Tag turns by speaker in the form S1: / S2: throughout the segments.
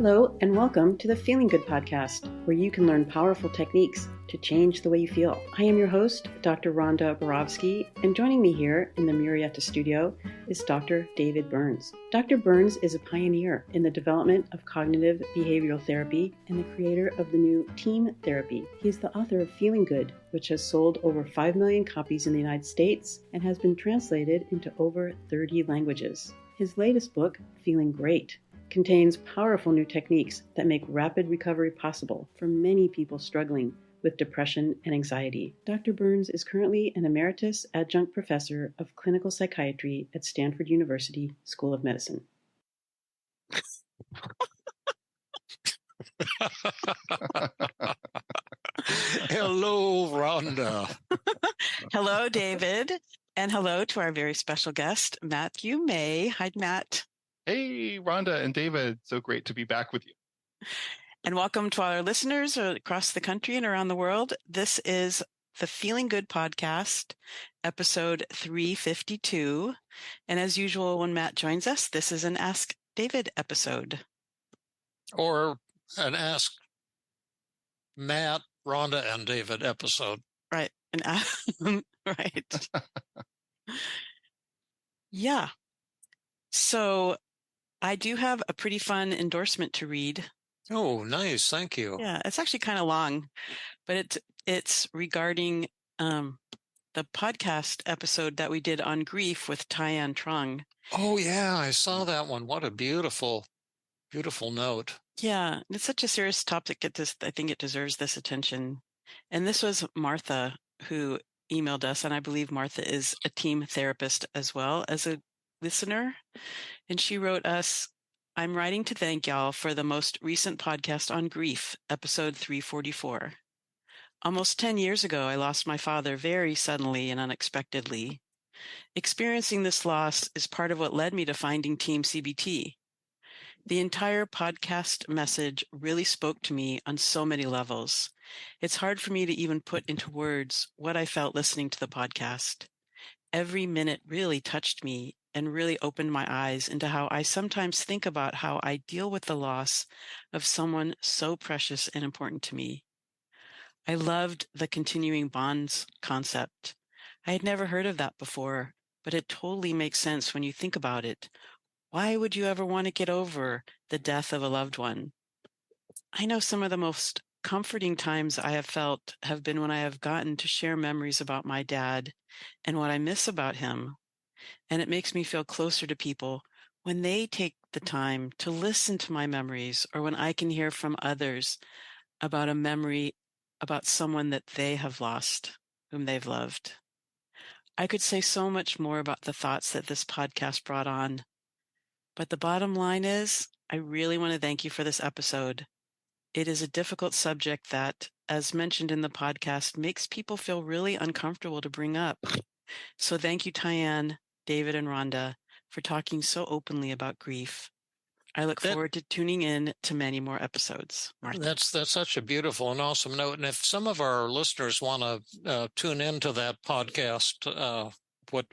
S1: Hello, and welcome to the Feeling Good podcast, where you can learn powerful techniques to change the way you feel. I am your host, Dr. Rhonda Borowski, and joining me here in the Murrieta studio is Dr. David Burns. Dr. Burns is a pioneer in the development of cognitive behavioral therapy and the creator of the new team therapy. He is the author of Feeling Good, which has sold over 5 million copies in the United States and has been translated into over 30 languages. His latest book, Feeling Great, contains powerful new techniques that make rapid recovery possible for many people struggling with depression and anxiety. Dr. Burns is currently an emeritus adjunct professor of clinical psychiatry at Stanford University School of Medicine.
S2: Hello, Rhonda.
S3: Hello, David. And hello to our very special guest, Matthew May. Hi, Matt.
S4: Hey, Rhonda and David. So great to be back with you.
S3: And welcome to all our listeners across the country and around the world. This is the Feeling Good podcast, episode 352. And as usual, when Matt joins us, this is an Ask David episode.
S2: Or an Ask Matt, Rhonda, and David episode.
S3: Right. Right. Yeah. So I do have a pretty fun endorsement to read.
S2: Oh, nice. Thank you.
S3: Yeah, it's actually kind of long, but it's regarding the podcast episode that we did on grief with Tyann Trung.
S2: Oh, yeah, I saw that one. What a beautiful, beautiful note.
S3: Yeah, it's such a serious topic. I think it deserves this attention. And this was Martha who emailed us, and I believe Martha is a team therapist as well as a listener. And she wrote us, I'm writing to thank y'all for the most recent podcast on grief, episode 344. Almost 10 years ago, I lost my father very suddenly and unexpectedly. Experiencing this loss is part of what led me to finding Team CBT. The entire podcast message really spoke to me on so many levels. It's hard for me to even put into words what I felt listening to the podcast. Every minute really touched me and really opened my eyes into how I sometimes think about how I deal with the loss of someone so precious and important to me. I loved the continuing bonds concept. I had never heard of that before, but it totally makes sense when you think about it. Why would you ever want to get over the death of a loved one? I know some of the most comforting times I have felt have been when I have gotten to share memories about my dad and what I miss about him. And it makes me feel closer to people when they take the time to listen to my memories, or when I can hear from others about a memory about someone that they have lost, whom they've loved. I could say so much more about the thoughts that this podcast brought on, but the bottom line is, I really want to thank you for this episode. It is a difficult subject that, as mentioned in the podcast, makes people feel really uncomfortable to bring up. So thank you, Tyann, David, and Rhonda, for talking so openly about grief. I look forward to tuning in to many more episodes. Martha.
S2: That's such a beautiful and awesome note. And if some of our listeners want to tune into that podcast,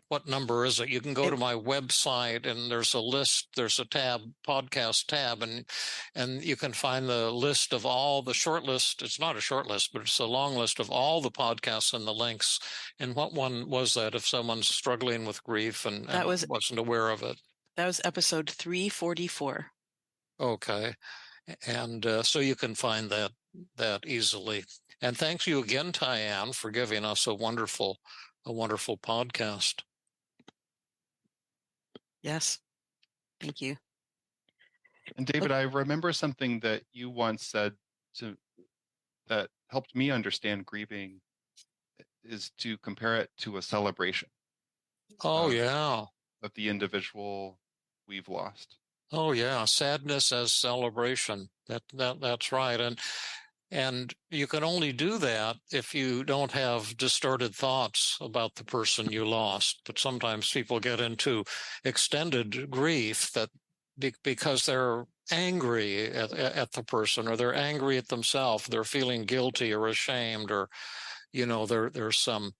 S2: what number is it? You can go to my website, and there's a list. There's a tab, podcast tab, and you can find the list of all the short list. It's not a short list, but it's a long list of all the podcasts and the links. And what one was that? If someone's struggling with grief and wasn't aware of it.
S3: That was episode 344.
S2: Okay. And so you can find that easily. And thanks you again, Tyann, for giving us a wonderful podcast.
S3: Yes. Thank you.
S4: And David, I remember something that you once said that helped me understand grieving is to compare it to a celebration.
S2: Oh, yeah.
S4: Of the individual we've lost.
S2: Oh, yeah. Sadness as celebration. That's right. And you can only do that if you don't have distorted thoughts about the person you lost. But sometimes people get into extended grief because they're angry at the person, or they're angry at themselves. They're feeling guilty or ashamed, or, there's some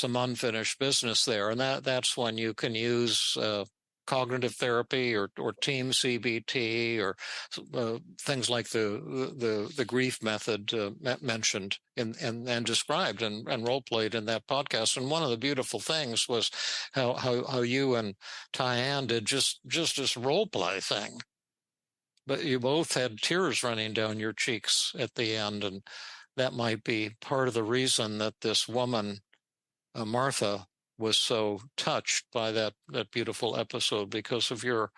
S2: unfinished business there. And that's when you can use cognitive therapy or team CBT or things like the grief method mentioned and described and role played in that podcast. And one of the beautiful things was how you and Tyann did just this role play thing, but you both had tears running down your cheeks at the end, and that might be part of the reason that this woman, Martha, was so touched by that beautiful episode, because of your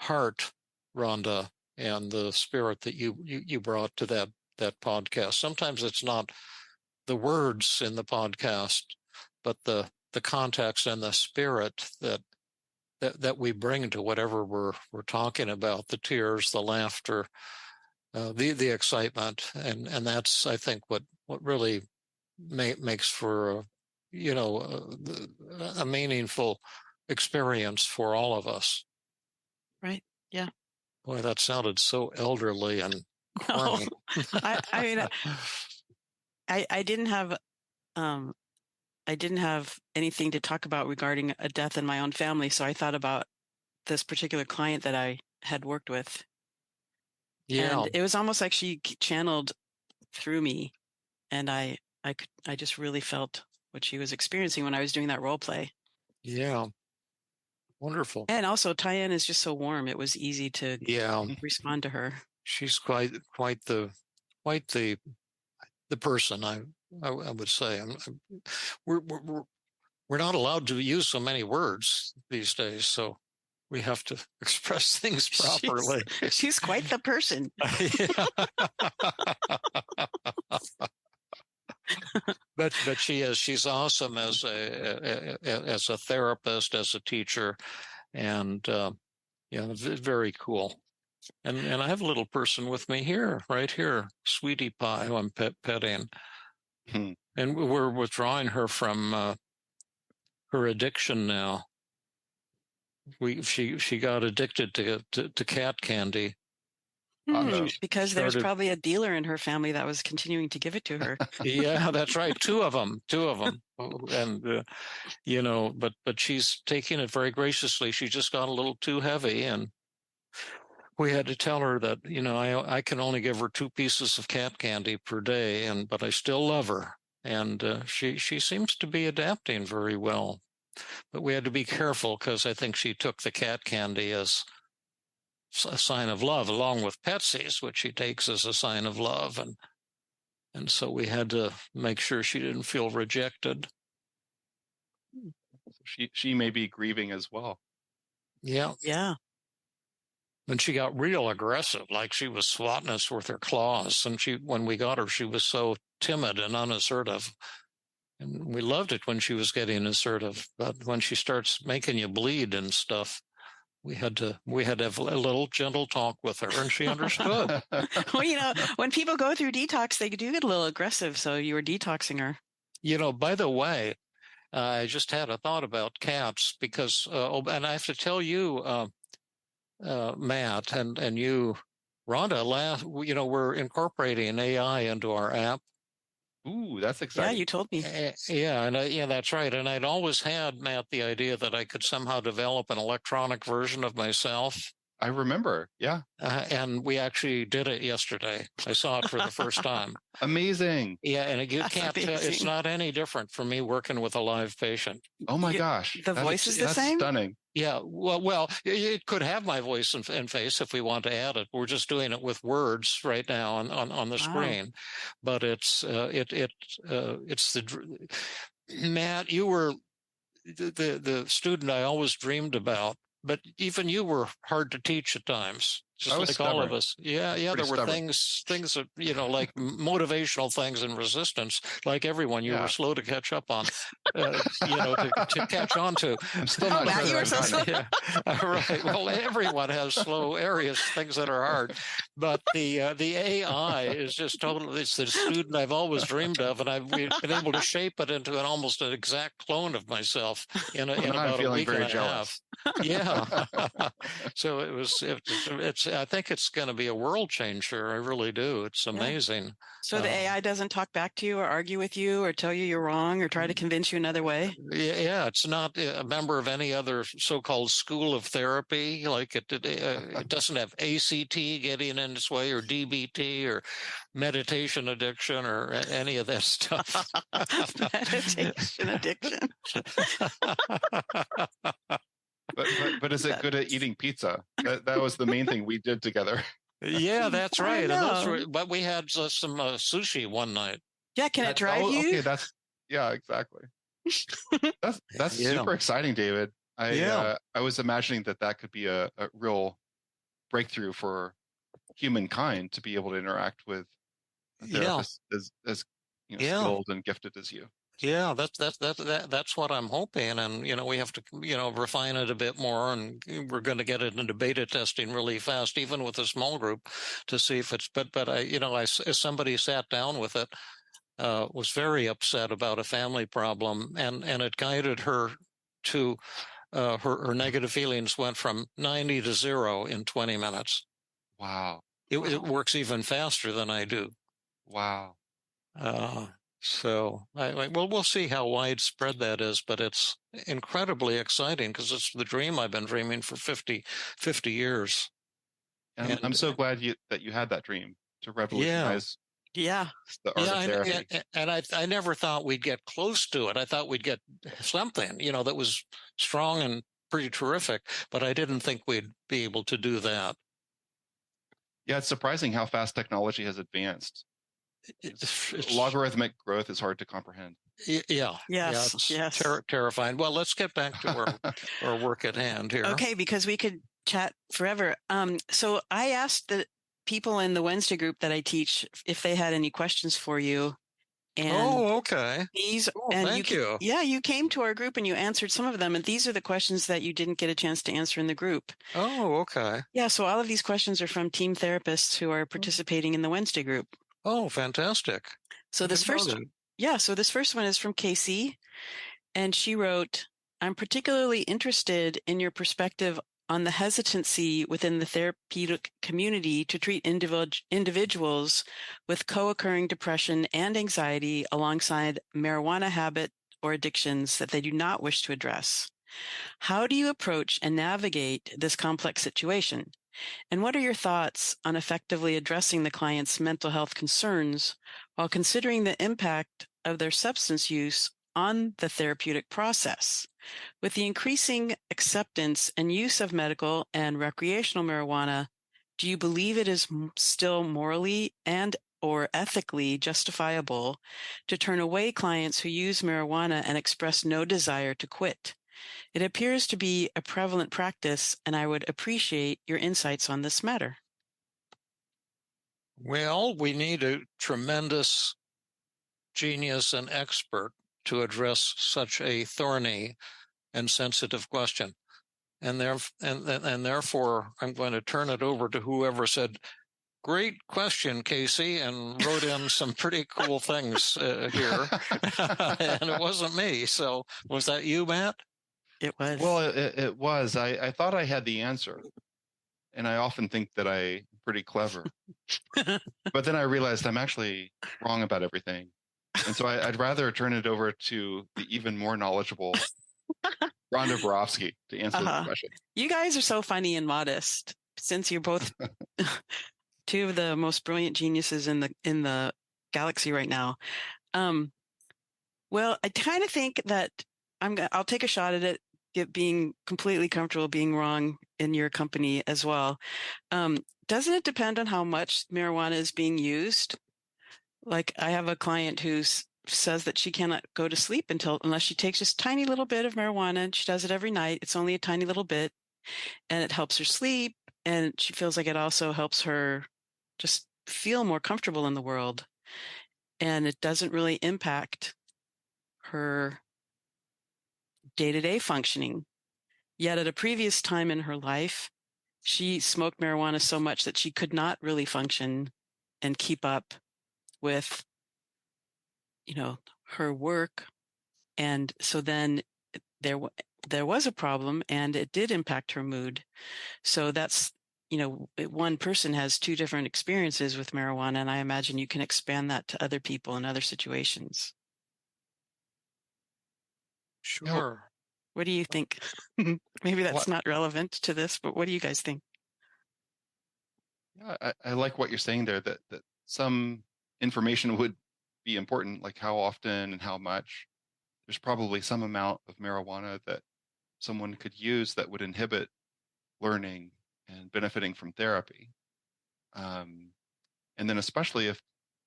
S2: heart, Rhonda, and the spirit that you brought to that podcast. Sometimes it's not the words in the podcast, but the context and the spirit that we bring to whatever we're talking about, the tears, the laughter, the excitement, and that's, I think, what really makes for a meaningful experience for all of us.
S3: Right. Yeah.
S2: Boy, that sounded so elderly and corny.
S3: No, I mean, I didn't have anything to talk about regarding a death in my own family, so I thought about this particular client that I had worked with.
S2: Yeah.
S3: And it was almost like she channeled through me, and I just really felt what she was experiencing when I was doing that role play.
S2: Yeah. Wonderful.
S3: And also Tyann is just so warm. It was easy to respond to her.
S2: She's quite the person, I would say. We're not allowed to use so many words these days, so we have to express things properly.
S3: She's quite the person.
S2: But she is. She's awesome as a therapist, as a teacher, and very cool. And I have a little person with me right here, Sweetie Pie, who I'm petting, and we're withdrawing her from her addiction now. She got addicted to cat candy.
S3: Because there's probably a dealer in her family that was continuing to give it to her.
S2: Yeah, that's right. Two of them. And, but she's taking it very graciously. She just got a little too heavy, and we had to tell her that, I can only give her 2 pieces of cat candy per day, but I still love her. And she seems to be adapting very well. But we had to be careful, because I think she took the cat candy as a sign of love, along with Petsy's, which she takes as a sign of love, and so we had to make sure she didn't feel rejected.
S4: She may be grieving as well.
S2: Yeah. And she got real aggressive, like she was swatting us with her claws. And when we got her, she was so timid and unassertive. And we loved it when she was getting assertive, but when she starts making you bleed and stuff, we had to have a little gentle talk with her, and she understood.
S3: Well, when people go through detox, they do get a little aggressive. So you were detoxing her.
S2: By the way, I just had a thought about cats, because, and I have to tell you, Matt, and you, Rhonda, we're incorporating AI into our app.
S4: Ooh, that's exciting.
S3: Yeah, you told me.
S2: Yeah, that's right. And I'd always had, Matt, the idea that I could somehow develop an electronic version of myself.
S4: I remember, yeah.
S2: And we actually did it yesterday. I saw it for the first time.
S4: Amazing.
S2: Yeah, and you can't tell, it's not any different from me working with a live patient.
S4: Oh my gosh.
S3: The voice is the same?
S4: That's stunning.
S2: Yeah, well, it could have my voice and face if we want to add it. We're just doing it with words right now on the screen, but it's the Matt. You were the student I always dreamed about, but even you were hard to teach at times. Just like
S4: stubborn.
S2: all of us. Yeah. There were
S4: stubborn.
S2: things that, like motivational things and resistance, like everyone, you were slow to catch up on, to catch on to.
S4: I'm still not
S3: Matt,
S4: sure
S3: you were so slow.
S2: Yeah. Right. Well, everyone has slow areas, things that are hard, but the AI is just totally, it's the student I've always dreamed of, and we've been able to shape it into almost an exact clone of myself in about a week and a half. Yeah. So I think it's going to be a world changer. I really do. It's amazing.
S3: So the AI doesn't talk back to you or argue with you or tell you you're wrong or try to convince you another way?
S2: Yeah, it's not a member of any other so-called school of therapy. Like it doesn't have ACT getting in its way, or DBT, or meditation addiction, or any of that stuff.
S3: Meditation addiction.
S4: But is it good at eating pizza? That was the main thing we did together.
S2: Yeah, that's right. But we had some sushi one night.
S3: Yeah, can it drive you?
S4: Okay, exactly. That's super exciting, David. I was imagining that could be a real breakthrough for humankind to be able to interact with a therapist as skilled and gifted as you.
S2: Yeah, that's what I'm hoping, and we have to refine it a bit more, and we're going to get it into beta testing really fast, even with a small group, to see if it's. But as somebody sat down with it, was very upset about a family problem, and it guided her to her negative feelings went from 90 to 0 in 20 minutes.
S4: Wow!
S2: It works even faster than I do.
S4: Wow!
S2: So we'll see how widespread that is, but it's incredibly exciting because it's the dream I've been dreaming for 50 years.
S4: And I'm so glad that you had that dream to revolutionize the art of therapy.
S2: And I never thought we'd get close to it. I thought we'd get something, that was strong and pretty terrific, but I didn't think we'd be able to do that. Yeah,
S4: it's surprising how fast technology has advanced. Logarithmic growth is hard to comprehend.
S3: Yes.
S2: Terrifying. Well, let's get back to our work at hand here.
S3: Okay, because we could chat forever. So I asked the people in the Wednesday group that I teach if they had any questions for you. And
S2: okay. Thank you.
S3: Yeah, you came to our group and you answered some of them, and these are the questions that you didn't get a chance to answer in the group.
S2: Oh, okay.
S3: Yeah, so all of these questions are from team therapists who are participating in the Wednesday group.
S2: Oh, fantastic.
S3: So this first one is from Casey, and she wrote, "I'm particularly interested in your perspective on the hesitancy within the therapeutic community to treat individuals with co-occurring depression and anxiety alongside marijuana habit or addictions that they do not wish to address. How do you approach and navigate this complex situation? And what are your thoughts on effectively addressing the client's mental health concerns while considering the impact of their substance use on the therapeutic process? With the increasing acceptance and use of medical and recreational marijuana, do you believe it is still morally and or ethically justifiable to turn away clients who use marijuana and express no desire to quit? It appears to be a prevalent practice, and I would appreciate your insights on this matter."
S2: Well, we need a tremendous genius and expert to address such a thorny and sensitive question. And therefore, I'm going to turn it over to whoever said, "Great question, Casey," and wrote in some pretty cool things here. And it wasn't me. So was that you, Matt?
S3: It was.
S4: Well, it was. I thought I had the answer. And I often think that I'm pretty clever. But then I realized I'm actually wrong about everything. And so I'd rather turn it over to the even more knowledgeable Rhonda Borofsky to answer the question.
S3: You guys are so funny and modest, since you're both two of the most brilliant geniuses in the galaxy right now. Well, I kind of think that I'll take a shot at it, being completely comfortable being wrong in your company as well. Doesn't it depend on how much marijuana is being used? Like, I have a client who says that she cannot go to sleep unless she takes just a tiny little bit of marijuana, and she does it every night. It's only a tiny little bit, and it helps her sleep, and she feels like it also helps her just feel more comfortable in the world. And it doesn't really impact her day-to-day functioning. Yet at a previous time in her life, she smoked marijuana so much that she could not really function and keep up with, her work. And so then there was a problem and it did impact her mood. So that's, one person has two different experiences with marijuana, and I imagine you can expand that to other people in other situations.
S2: Sure.
S3: What do you think? Maybe that's not relevant to this, but what do you guys think?
S4: Yeah, I like what you're saying there, that some information would be important, like how often and how much. There's probably some amount of marijuana that someone could use that would inhibit learning and benefiting from therapy. And then especially if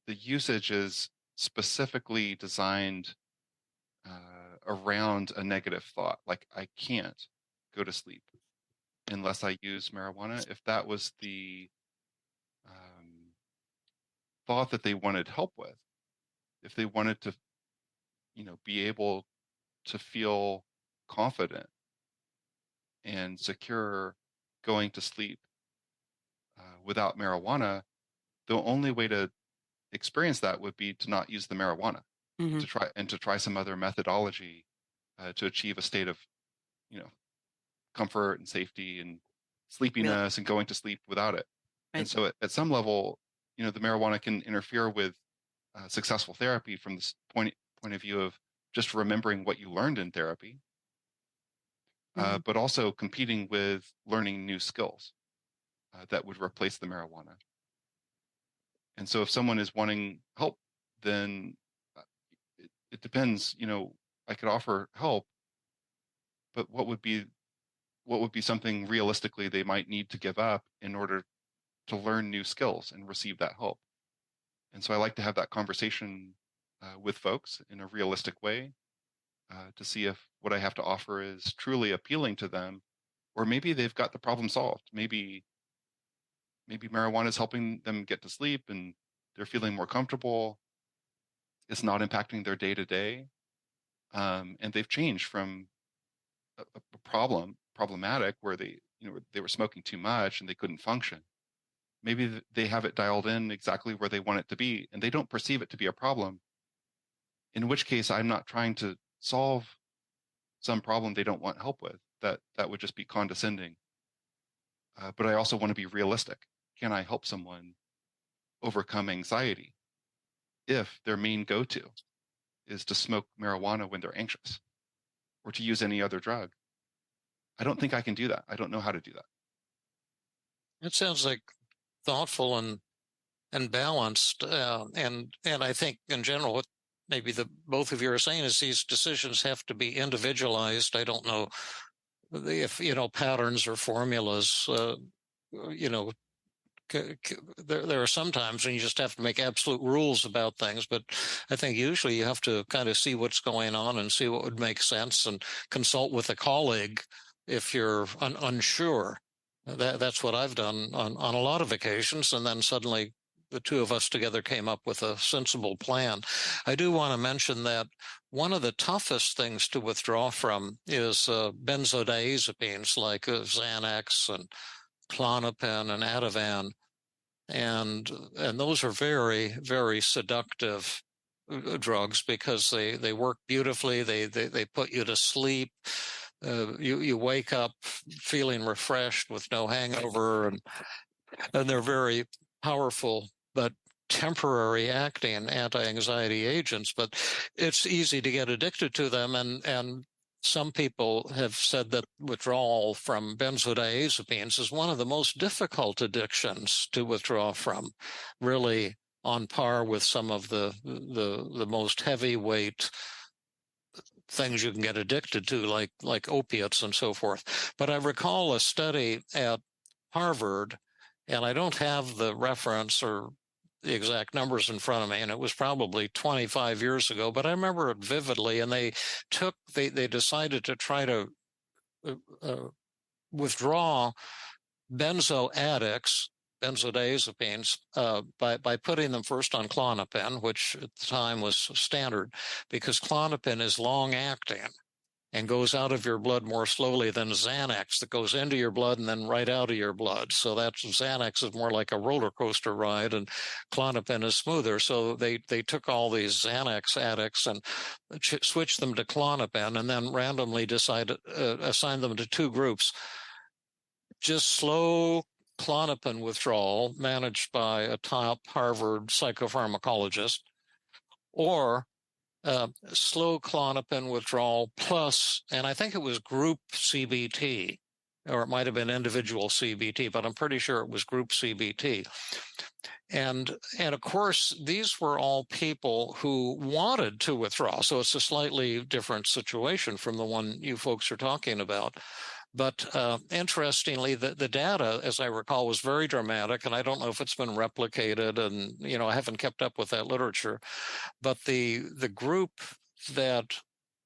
S4: the usage is specifically designed around a negative thought, like I can't go to sleep unless I use marijuana. If that was the thought that they wanted help with, if they wanted to, be able to feel confident and secure going to sleep without marijuana, the only way to experience that would be to not use the marijuana,
S3: Mm-hmm.
S4: to try some other methodology to achieve a state of, comfort and safety and sleepiness and going to sleep without it. Right. And so at some level, the marijuana can interfere with successful therapy from this point of view of just remembering what you learned in therapy, but also competing with learning new skills that would replace the marijuana. And so if someone is wanting help, then it depends, I could offer help, but what would be something realistically they might need to give up in order to learn new skills and receive that help? And so I like to have that conversation with folks in a realistic way to see if what I have to offer is truly appealing to them, or maybe they've got the problem solved. Maybe marijuana is helping them get to sleep and they're feeling more comfortable. It's not impacting their day to day. And they've changed from a problematic where they were smoking too much and they couldn't function. Maybe they have it dialed in exactly where they want it to be and they don't perceive it to be a problem. In which case, I'm not trying to solve some problem they don't want help with. That would just be condescending. But I also want to be realistic. Can I help someone overcome anxiety if their main go-to is to smoke marijuana when they're anxious or to use any other drug? I don't think I can do that. I don't know how to do that.
S2: It sounds like thoughtful and balanced, and I think in general what maybe both of you are saying is these decisions have to be individualized. I don't know if patterns or formulas. There are some times when you just have to make absolute rules about things, but I think usually you have to kind of see what's going on and see what would make sense and consult with a colleague if you're unsure. That's what I've done on a lot of occasions, and then suddenly the two of us together came up with a sensible plan. I do want to mention that one of the toughest things to withdraw from is benzodiazepines like Xanax and Klonopin and Ativan, and those are very, very seductive drugs because they work beautifully. They put you to sleep. You wake up feeling refreshed with no hangover, and they're very powerful but temporary acting anti-anxiety agents. But it's easy to get addicted to them, and some people have said that withdrawal from benzodiazepines is one of the most difficult addictions to withdraw from, really on par with some of the most heavyweight things you can get addicted to, like opiates and so forth. But I recall a study at Harvard, and I don't have the reference or the exact numbers in front of me, and it was probably 25 years ago, but I remember it vividly. And they decided to try to withdraw benzo addicts, benzodiazepines, by putting them first on Klonopin, which at the time was standard, because Klonopin is long acting. and goes out of your blood more slowly than Xanax that goes into your blood and then right out of your blood. So that's Xanax is more like a roller coaster ride, and Klonopin is smoother. So they took all these Xanax addicts and switched them to Klonopin, and then randomly assigned them to two groups. Just slow Klonopin withdrawal managed by a top Harvard psychopharmacologist, or slow Klonopin withdrawal plus, and I think it was group CBT, or it might have been individual CBT, but I'm pretty sure it was group CBT. And of course, these were all people who wanted to withdraw. So it's a slightly different situation from the one you folks are talking about. But interestingly, the data, as I recall, was very dramatic, and I don't know if it's been replicated, and I haven't kept up with that literature. But the group that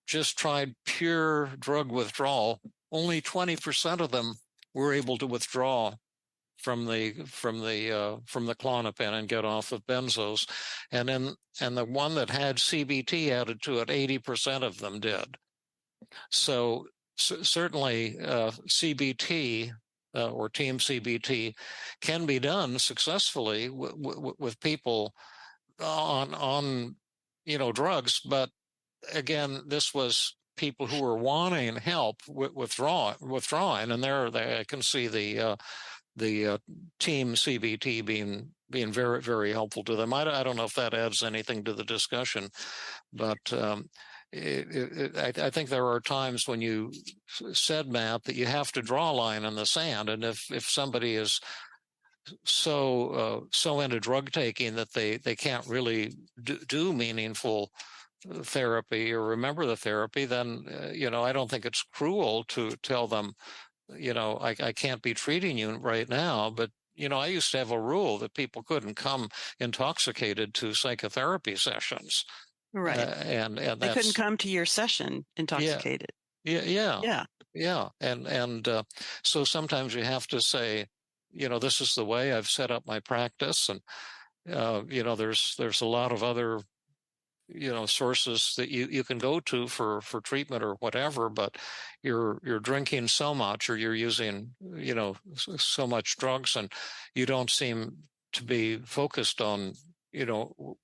S2: just tried pure drug withdrawal, only 20% of them were able to withdraw from the Klonopin and get off of benzos, and the one that had CBT added to it, 80% of them did. So certainly CBT or team CBT can be done successfully with people on drugs, but again, this was people who were wanting help withdrawing, and I can see the team CBT being very, very helpful to them. I don't know if that adds anything to the discussion, but I think there are times when you said, Matt, that you have to draw a line in the sand, and if somebody is so into drug taking that they can't really do meaningful therapy or remember the therapy, then I don't think it's cruel to tell them, I can't be treating you right now. But I used to have a rule that people couldn't come intoxicated to psychotherapy sessions.
S3: Right.
S2: And
S3: they couldn't come to your session intoxicated.
S2: Yeah. And so sometimes you have to say, this is the way I've set up my practice, and there's a lot of other sources that you can go to for treatment or whatever, but you're drinking so much, or you're using so much drugs, and you don't seem to be focused on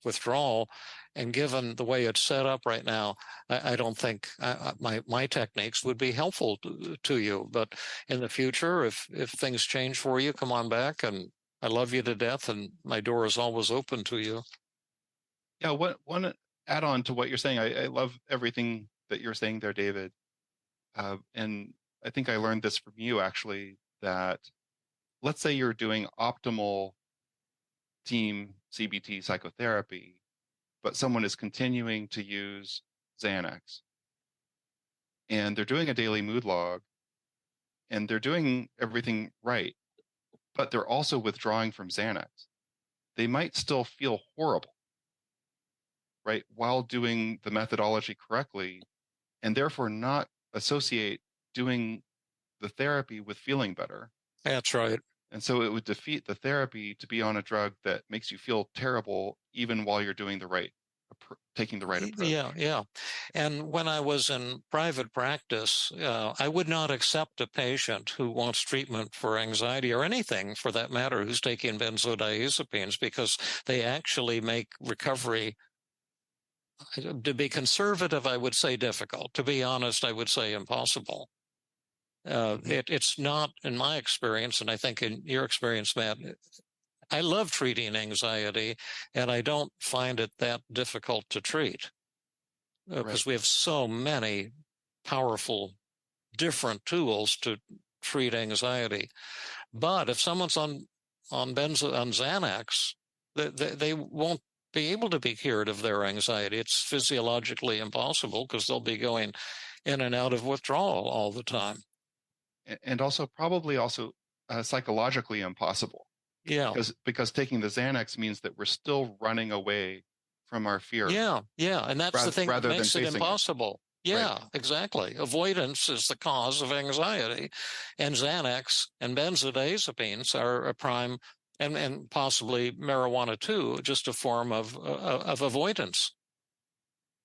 S2: withdrawal. And given the way it's set up right now, I don't think my techniques would be helpful to you. But in the future, if things change for you, come on back, and I love you to death, and my door is always open to you.
S4: Yeah, one add on to what you're saying. I love everything that you're saying there, David. And I think I learned this from you, actually, that let's say you're doing optimal team CBT psychotherapy, but someone is continuing to use Xanax, and they're doing a daily mood log, and they're doing everything right, but they're also withdrawing from Xanax. They might still feel horrible, right, while doing the methodology correctly, and therefore not associate doing the therapy with feeling better.
S2: That's right.
S4: And so it would defeat the therapy to be on a drug that makes you feel terrible even while you're doing taking the right approach.
S2: Yeah. And when I was in private practice, I would not accept a patient who wants treatment for anxiety, or anything for that matter, who's taking benzodiazepines, because they actually make recovery, to be conservative, I would say difficult. To be honest, I would say impossible. It's not, in my experience, and I think in your experience, Matt, I love treating anxiety, and I don't find it that difficult to treat, because we have so many powerful, different tools to treat anxiety. But if someone's on Xanax, they won't be able to be cured of their anxiety. It's physiologically impossible, because they'll be going in and out of withdrawal all the time.
S4: And probably psychologically impossible.
S2: Yeah.
S4: Because taking the Xanax means that we're still running away from our fear.
S2: Yeah. And that's the thing that makes it impossible. Yeah, right. Exactly. Avoidance is the cause of anxiety. And Xanax and benzodiazepines are a prime, and possibly marijuana too, just a form of avoidance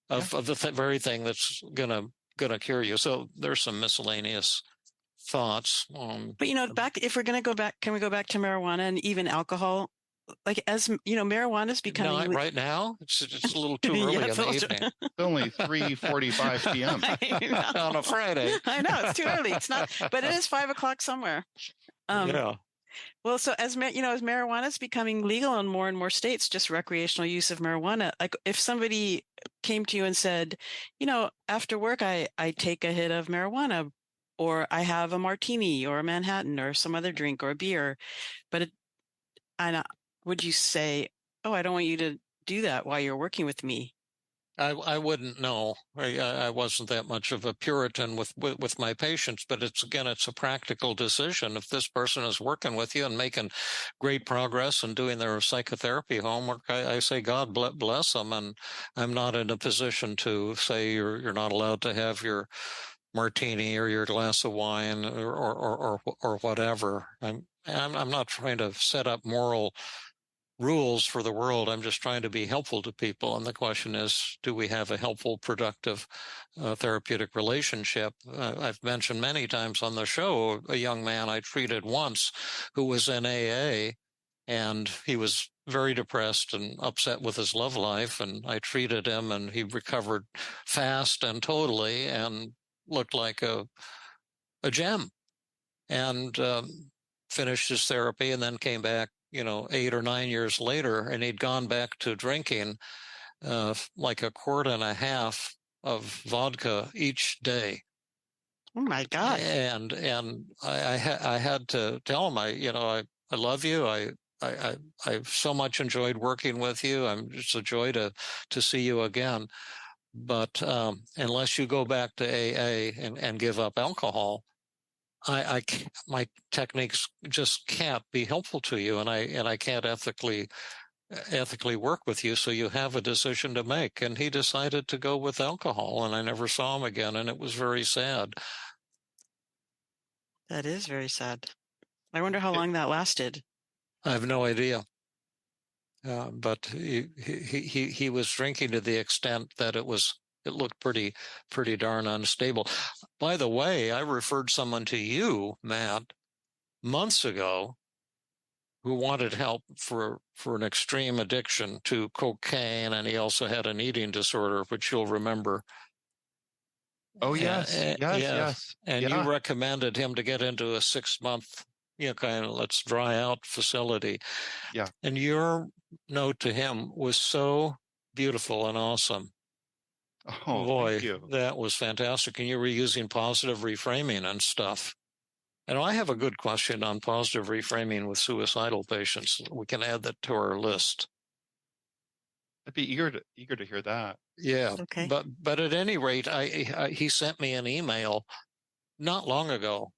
S2: of the very thing that's going to going to cure you. So there's some miscellaneous thoughts.
S3: But if we're going to go back, can we go back to marijuana and even alcohol? Like, as marijuana is becoming
S2: right now. It's a little too early in the evening.
S4: It's only 3:45 p.m.
S2: on a Friday.
S3: I know it's too early. It's not, but it is 5:00 somewhere.
S2: Yeah.
S3: Well, so as marijuana is becoming legal in more and more states, just recreational use of marijuana. Like, if somebody came to you and said, after work, I take a hit of marijuana, or I have a martini or a Manhattan or some other drink or a beer, but would you say, "Oh, I don't want you to do that while you're working with me"?
S2: I wouldn't know. I wasn't that much of a Puritan with my patients, but it's a practical decision. If this person is working with you and making great progress and doing their psychotherapy homework, I say God bless them, and I'm not in a position to say you're not allowed to have your martini or your glass of wine or whatever. I'm not trying to set up moral rules for the world. I'm just trying to be helpful to people. And the question is, do we have a helpful, productive, therapeutic relationship? I've mentioned many times on the show a young man I treated once who was in AA, and he was very depressed and upset with his love life. And I treated him, and he recovered fast and totally and looked like a gem, and finished his therapy, and then came back 8 or 9 years later, and he'd gone back to drinking like 1.5 quarts of vodka each day.
S3: Oh my God!
S2: And I had to tell him, I love you. I've so much enjoyed working with you. It's a joy to see you again. But unless you go back to AA and give up alcohol, my techniques just can't be helpful to you, and I can't ethically work with you. So you have a decision to make. And he decided to go with alcohol, and I never saw him again, and it was very sad.
S3: That is very sad. I wonder how long that lasted.
S2: I have no idea. But he was drinking to the extent that it looked pretty darn unstable. By the way, I referred someone to you, Matt, months ago, who wanted help for an extreme addiction to cocaine, and he also had an eating disorder, which you'll remember.
S4: Oh, yes. Yes.
S2: And you recommended him to get into a 6-month, kind of let's dry out facility.
S4: Yeah.
S2: And your note to him was so beautiful and awesome.
S4: Oh,
S2: boy,
S4: thank you.
S2: That was fantastic. And you were using positive reframing and stuff. And I have a good question on positive reframing with suicidal patients. We can add that to our list.
S4: I'd be eager to hear that.
S2: Yeah.
S3: Okay.
S2: But at any rate, he sent me an email not long ago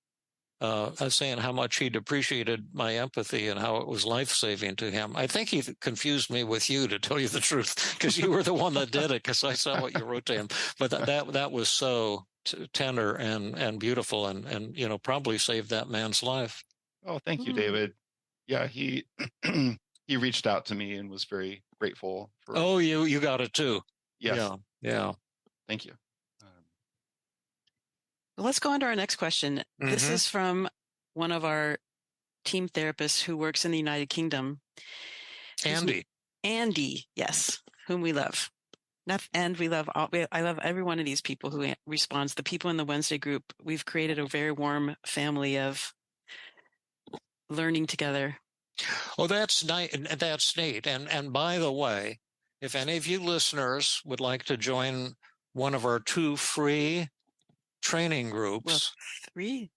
S2: saying how much he'd appreciated my empathy and how it was life-saving to him. I think he confused me with you, to tell you the truth, because you were the one that did it, because I saw what you wrote to him. But that was so tender and beautiful, and probably saved that man's life.
S4: Oh, thank you, David. Yeah, he he reached out to me and was very grateful for.
S2: Oh, you got it too.
S4: Yes.
S2: Yeah.
S4: Thank you.
S3: Let's go on to our next question. Mm-hmm. This is from one of our team therapists who works in the United Kingdom. Andy, yes, whom we love. And we love I love every one of these people who responds. The people in the Wednesday group, we've created a very warm family of learning together.
S2: Oh, that's neat. And by the way, if any of you listeners would like to join one of our 2 free training groups.
S3: Well,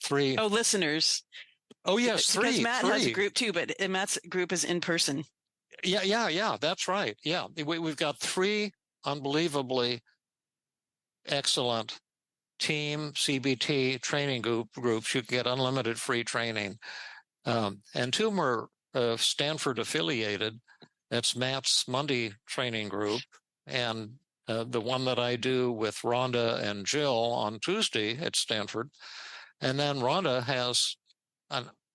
S2: 3.
S3: Oh, listeners.
S2: Oh, yes, 3.
S3: Because Matt has a group too, but Matt's group is in person.
S2: Yeah. That's right. Yeah, we've got 3 unbelievably excellent team CBT training groups. You can get unlimited free training, and 2 more Stanford affiliated. That's Matt's Monday training group, and the one that I do with Rhonda and Jill on Tuesday at Stanford. And then Rhonda has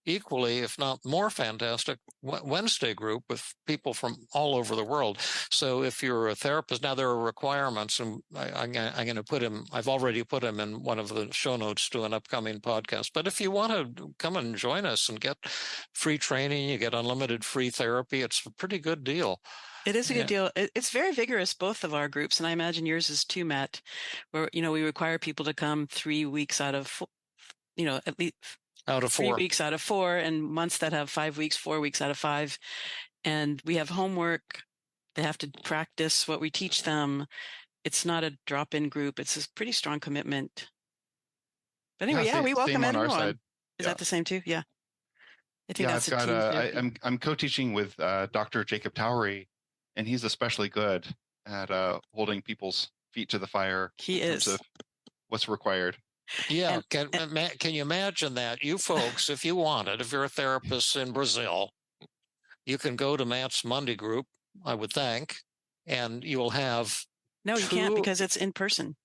S2: equally, if not more fantastic Wednesday group with people from all over the world. So if you're a therapist, now there are requirements, and I'm going to put him, I've already put him in one of the show notes to an upcoming podcast. But if you want to come and join us and get free training, you get unlimited free therapy. It's a pretty good deal.
S3: It is a good deal. It's very vigorous, both of our groups. And I imagine yours is too, Matt, where, we require people to come 3 weeks out of, at least
S2: out of 4
S3: 3 weeks out of 4, and months that have 5 weeks, 4 weeks out of 5. And we have homework. They have to practice what we teach them. It's not a drop-in group. It's a pretty strong commitment. But anyway, we welcome everyone. Is that the same too? Yeah. I think that's
S4: I'm co-teaching with Dr. Jacob Towery, and he's especially good at holding people's feet to the fire.
S3: He is.
S4: Of what's required.
S2: Yeah. Can you imagine that? You folks, if you want it, if you're a therapist in Brazil, you can go to Matt's Monday group, I would think, and you'll have.
S3: No, you can't, because it's in person.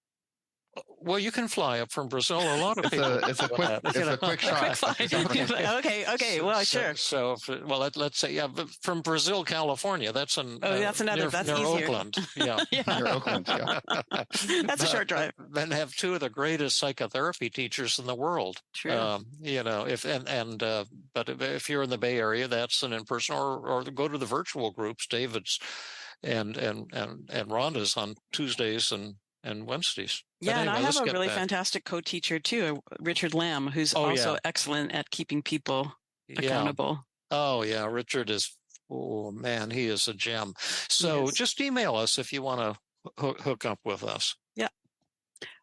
S2: Well, you can fly up from Brazil. A lot of people.
S4: It's a quick shot.
S3: Okay. Well, sure.
S2: So let's say, but from Brazil, California. That's
S3: that's another. That's
S2: near
S3: easier.
S2: Oakland. Yeah.
S4: Near Oakland. Yeah.
S3: That's a short drive.
S2: Then have 2 of the greatest psychotherapy teachers in the world.
S3: True.
S2: But if you're in the Bay Area, that's an in-person, or go to the virtual groups. David's and Rhonda's on Tuesdays and Wednesdays.
S3: Yeah, anyway, and I have a really fantastic co-teacher too, Richard Lamb, who's also excellent at keeping people accountable.
S2: Oh yeah, Richard is. Oh man, he is a gem. So just email us if you want to hook up with us.
S3: Yeah.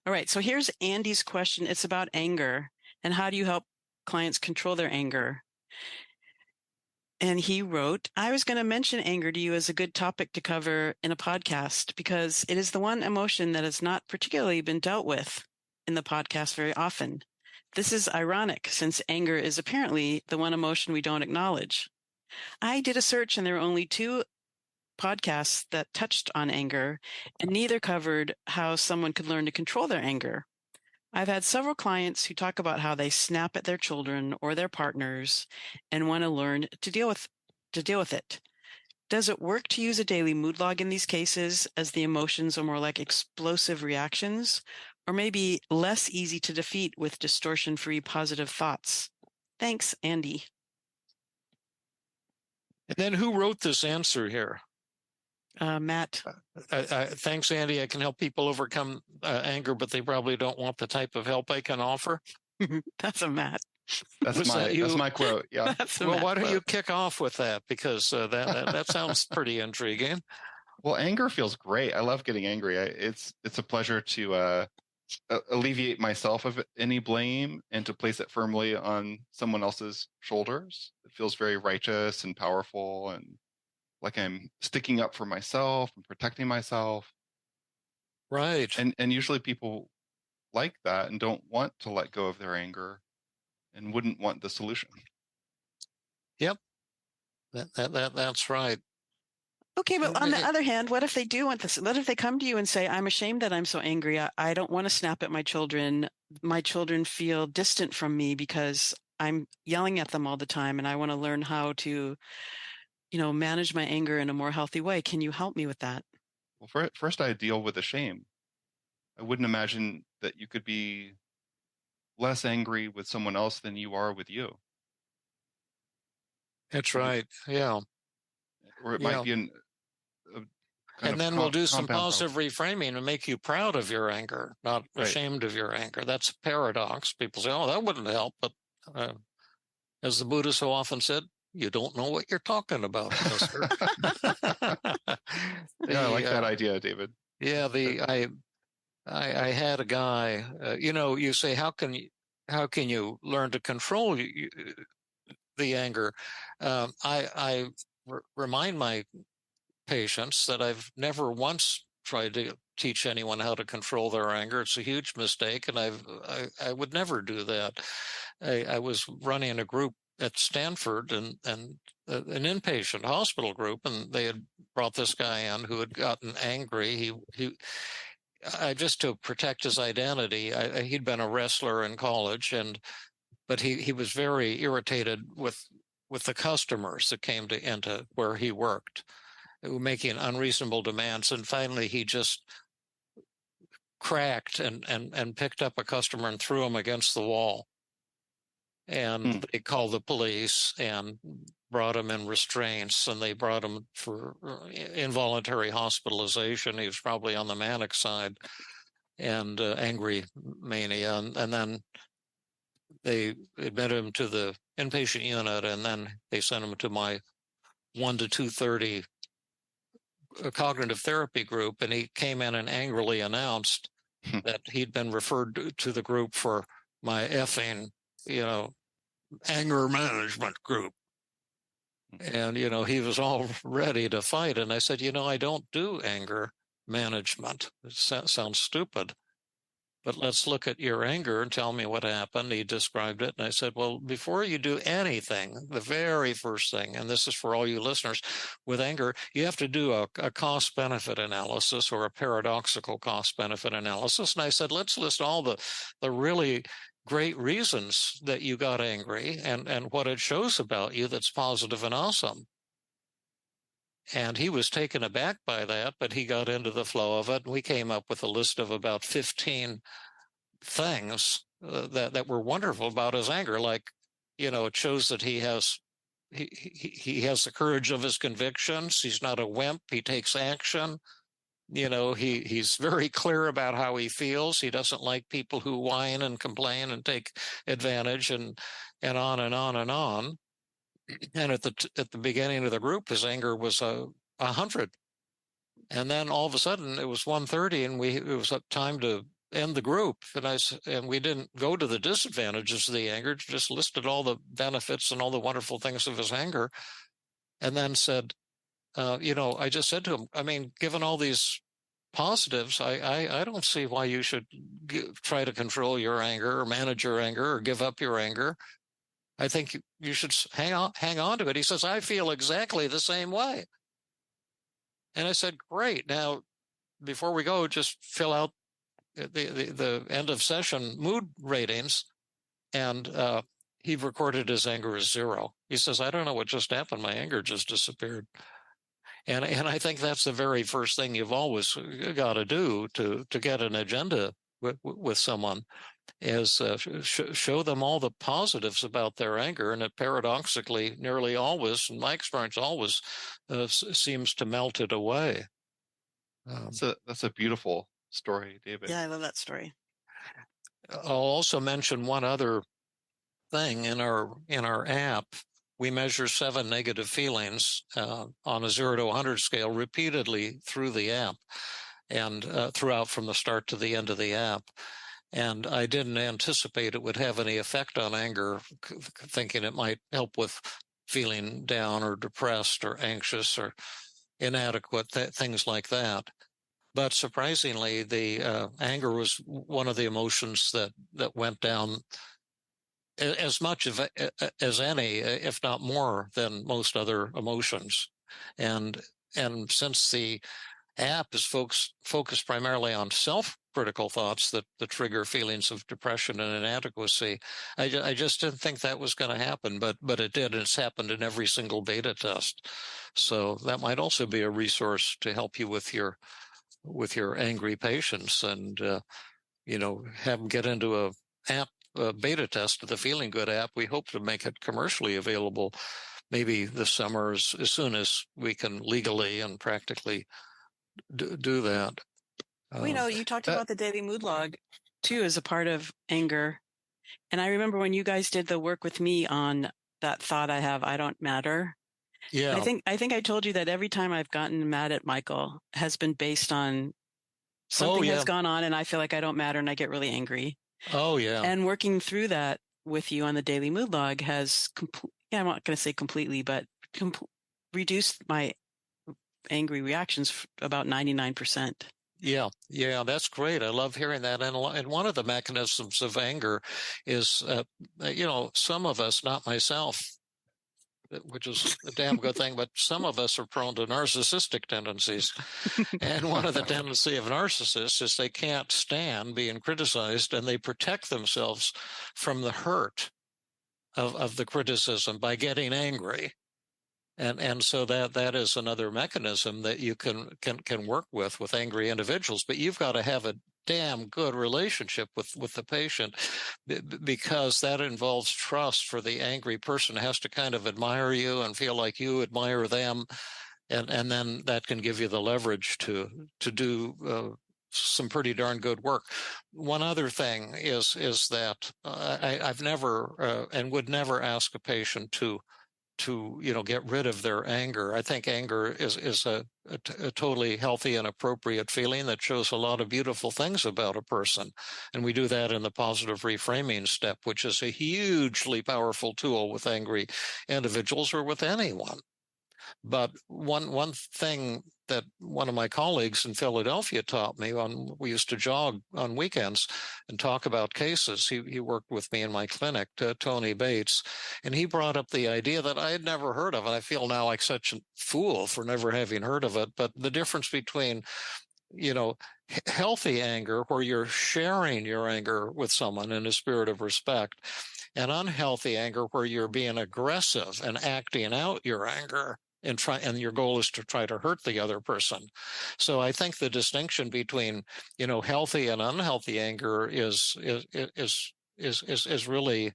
S3: All right. So here's Andy's question. It's about anger and how do you help clients control their anger? And he wrote, I was going to mention anger to you as a good topic to cover in a podcast because it is the one emotion that has not particularly been dealt with in the podcast very often. This is ironic since anger is apparently the one emotion we don't acknowledge. I did a search and there were only 2 podcasts that touched on anger, and neither covered how someone could learn to control their anger. I've had several clients who talk about how they snap at their children or their partners and want to learn to deal with it. Does it work to use a daily mood log in these cases, as the emotions are more like explosive reactions, or maybe less easy to defeat with distortion-free positive thoughts? Thanks, Andy.
S2: And then who wrote this answer here?
S3: Matt.
S2: Thanks, Andy. I can help people overcome anger, but they probably don't want the type of help I can offer.
S3: That's a Matt.
S4: That's my quote. Yeah.
S2: Well, why don't you kick off with that? Because that sounds pretty intriguing.
S4: Well, anger feels great. I love getting angry. It's a pleasure to alleviate myself of any blame and to place it firmly on someone else's shoulders. It feels very righteous and powerful, and like I'm sticking up for myself and protecting myself.
S2: Right.
S4: And usually people like that and don't want to let go of their anger and wouldn't want the solution.
S2: Yep. That's right.
S3: Okay, but on the other hand, what if they do want this? What if they come to you and say, I'm ashamed that I'm so angry. I don't want to snap at my children. My children feel distant from me because I'm yelling at them all the time, and I want to learn how to manage my anger in a more healthy way. Can you help me with that?
S4: Well, first I deal with the shame. I wouldn't imagine that you could be less angry with someone else than you are with you.
S2: That's right. Yeah.
S4: Or it might be
S2: and then we'll do some positive reframing and make you proud of your anger, not ashamed of your anger. That's a paradox. People say, oh, that wouldn't help. But as the Buddha so often said, you don't know what you're talking about, mister.
S4: Yeah, I like that idea, David.
S2: Yeah, I had a guy. You say, how can you learn to control the anger? I remind my patients that I've never once tried to teach anyone how to control their anger. It's a huge mistake, and I would never do that. I was running a group at Stanford and an inpatient hospital group, and they had brought this guy in who had gotten angry. Just to protect his identity, he'd been a wrestler in college, but he was very irritated with the customers that came into where he worked, who were making unreasonable demands. And finally, he just cracked and picked up a customer and threw him against the wall. And they called the police and brought him in restraints, and they brought him for involuntary hospitalization. He was probably on the manic side and angry mania. And then they admitted him to the inpatient unit, and then they sent him to my 1 to 2:30 cognitive therapy group. And he came in and angrily announced that he'd been referred to the group for my effing, anger management group. And, he was all ready to fight. And I said, I don't do anger management. It sounds stupid. But let's look at your anger and tell me what happened. He described it. And I said, well, before you do anything, the very first thing, and this is for all you listeners, with anger, you have to do a cost-benefit analysis or a paradoxical cost-benefit analysis. And I said, let's list all the really great reasons that you got angry and what it shows about you that's positive and awesome. And he was taken aback by that, but he got into the flow of it. We came up with a list of about 15 things that were wonderful about his anger. Like, it shows that he has the courage of his convictions. He's not a wimp. He takes action. He's very clear about how he feels. He doesn't like people who whine and complain and take advantage and on and on and on. And at the beginning of the group, his anger was 100, and then all of a sudden it was 1:30, and it was time to end the group. And we didn't go to the disadvantages of the anger, just listed all the benefits and all the wonderful things of his anger, and then said, I just said to him, given all these positives, I don't see why you should try to control your anger or manage your anger or give up your anger. I think you should hang on to it. He says, I feel exactly the same way. And I said, great. Now, before we go, just fill out the end of session mood ratings. And he recorded his anger as 0. He says, I don't know what just happened. My anger just disappeared. And I think that's the very first thing you've always got to do to get an agenda with someone, is show them all the positives about their anger, and it paradoxically nearly always, in my experience, always seems to melt it away.
S4: That's a beautiful story, David.
S3: Yeah, I love that story.
S2: I'll also mention one other thing. In our app, we measure 7 negative feelings on a 0 to 100 scale repeatedly through the app, and throughout from the start to the end of the app. And I didn't anticipate it would have any effect on anger, thinking it might help with feeling down or depressed or anxious or inadequate, things like that. But surprisingly, the anger was one of the emotions that went down as much as any, if not more than most other emotions. And since the app is focused primarily on self-critical thoughts that trigger feelings of depression and inadequacy, I just didn't think that was going to happen, but it did, and it's happened in every single beta test. So that might also be a resource to help you with your angry patients, and have them get into a beta test of the Feeling Good app. We hope to make it commercially available maybe this summer, as soon as we can legally and practically do that.
S3: Well, you talked about the daily mood log too as a part of anger. And I remember when you guys did the work with me on that thought I have, I don't matter.
S2: Yeah.
S3: I think I told you that every time I've gotten mad at Michael has been based on something has gone on, and I feel like I don't matter, and I get really angry.
S2: Oh, yeah.
S3: And working through that with you on the daily mood log has, I'm not going to say completely, but reduced my angry reactions about 99%.
S2: Yeah, that's great. I love hearing that. And one of the mechanisms of anger is, some of us, not myself, which is a damn good thing, but some of us are prone to narcissistic tendencies. And one of the tendencies of narcissists is they can't stand being criticized, and they protect themselves from the hurt of the criticism by getting angry. And so that is another mechanism that you can work with angry individuals. But you've got to have a damn good relationship with the patient, because that involves trust. For the angry person has to kind of admire you and feel like you admire them, and then that can give you the leverage to do some pretty darn good work. One other thing is that I've never and would never ask a patient to get rid of their anger. I think anger is a totally healthy and appropriate feeling that shows a lot of beautiful things about a person. And we do that in the positive reframing step, which is a hugely powerful tool with angry individuals or with anyone. But one thing that one of my colleagues in Philadelphia taught me, when we used to jog on weekends and talk about cases, he worked with me in my clinic, Tony Bates, and he brought up the idea that I had never heard of, and I feel now like such a fool for never having heard of it, but the difference between healthy anger, where you're sharing your anger with someone in a spirit of respect, and unhealthy anger, where you're being aggressive and acting out your anger, and your goal is to try to hurt the other person. So I think the distinction between healthy and unhealthy anger is really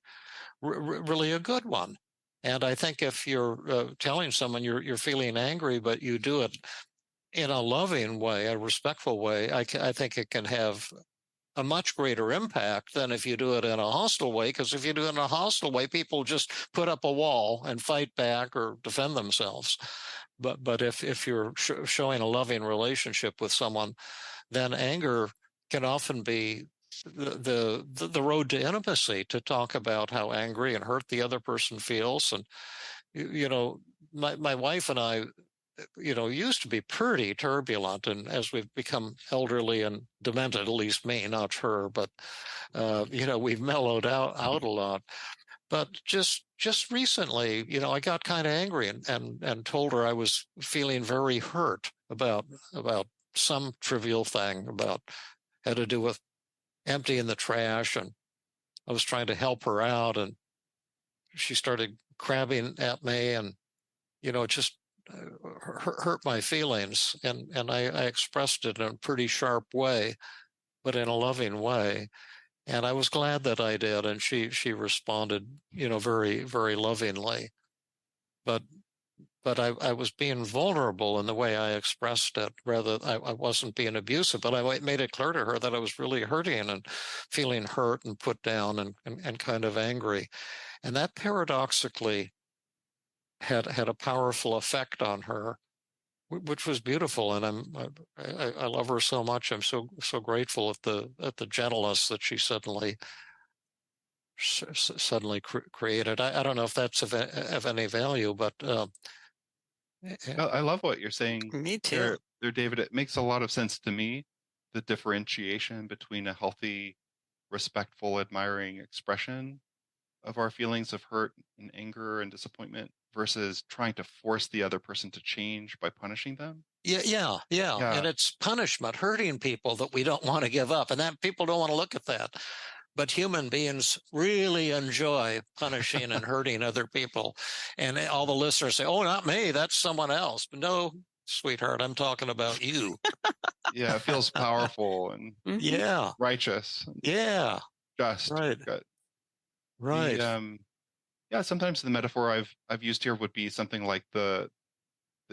S2: a good one. And I think if you're telling someone you're feeling angry, but you do it in a loving way, a respectful way, I think it can have a much greater impact than if you do it in a hostile way. Because if you do it in a hostile way, people just put up a wall and fight back or defend themselves. But if you're showing a loving relationship with someone, then anger can often be the road to intimacy, to talk about how angry and hurt the other person feels. And my wife and I used to be pretty turbulent, and as we've become elderly and demented, at least me, not her, but we've mellowed out a lot. But just recently, I got kind of angry and told her I was feeling very hurt about some trivial thing had to do with emptying the trash, and I was trying to help her out, and she started crabbing at me, and it just hurt my feelings, and I expressed it in a pretty sharp way, but in a loving way. And I was glad that I did, and she responded, very, very lovingly. But I was being vulnerable in the way I expressed it. Rather, I wasn't being abusive, but I made it clear to her that I was really hurting and feeling hurt and put down and kind of angry. And that paradoxically had a powerful effect on her, which was beautiful. And I love her so much. I'm so grateful at the gentleness that she suddenly created. I don't know if that's of any value, but
S4: I love what you're saying.
S3: Me too.
S4: There, David. It makes a lot of sense to me, the differentiation between a healthy, respectful, admiring expression of our feelings of hurt and anger and disappointment versus trying to force the other person to change by punishing them.
S2: Yeah. And it's punishment, hurting people, that we don't want to give up. And that people don't want to look at that. But human beings really enjoy punishing and hurting other people. And all the listeners say, oh, not me, that's someone else. But no, sweetheart, I'm talking about you.
S4: Yeah, it feels powerful and righteous.
S2: Yeah.
S4: Just.
S2: Right.
S4: Good.
S2: Right.
S4: Sometimes the metaphor I've used here would be something like the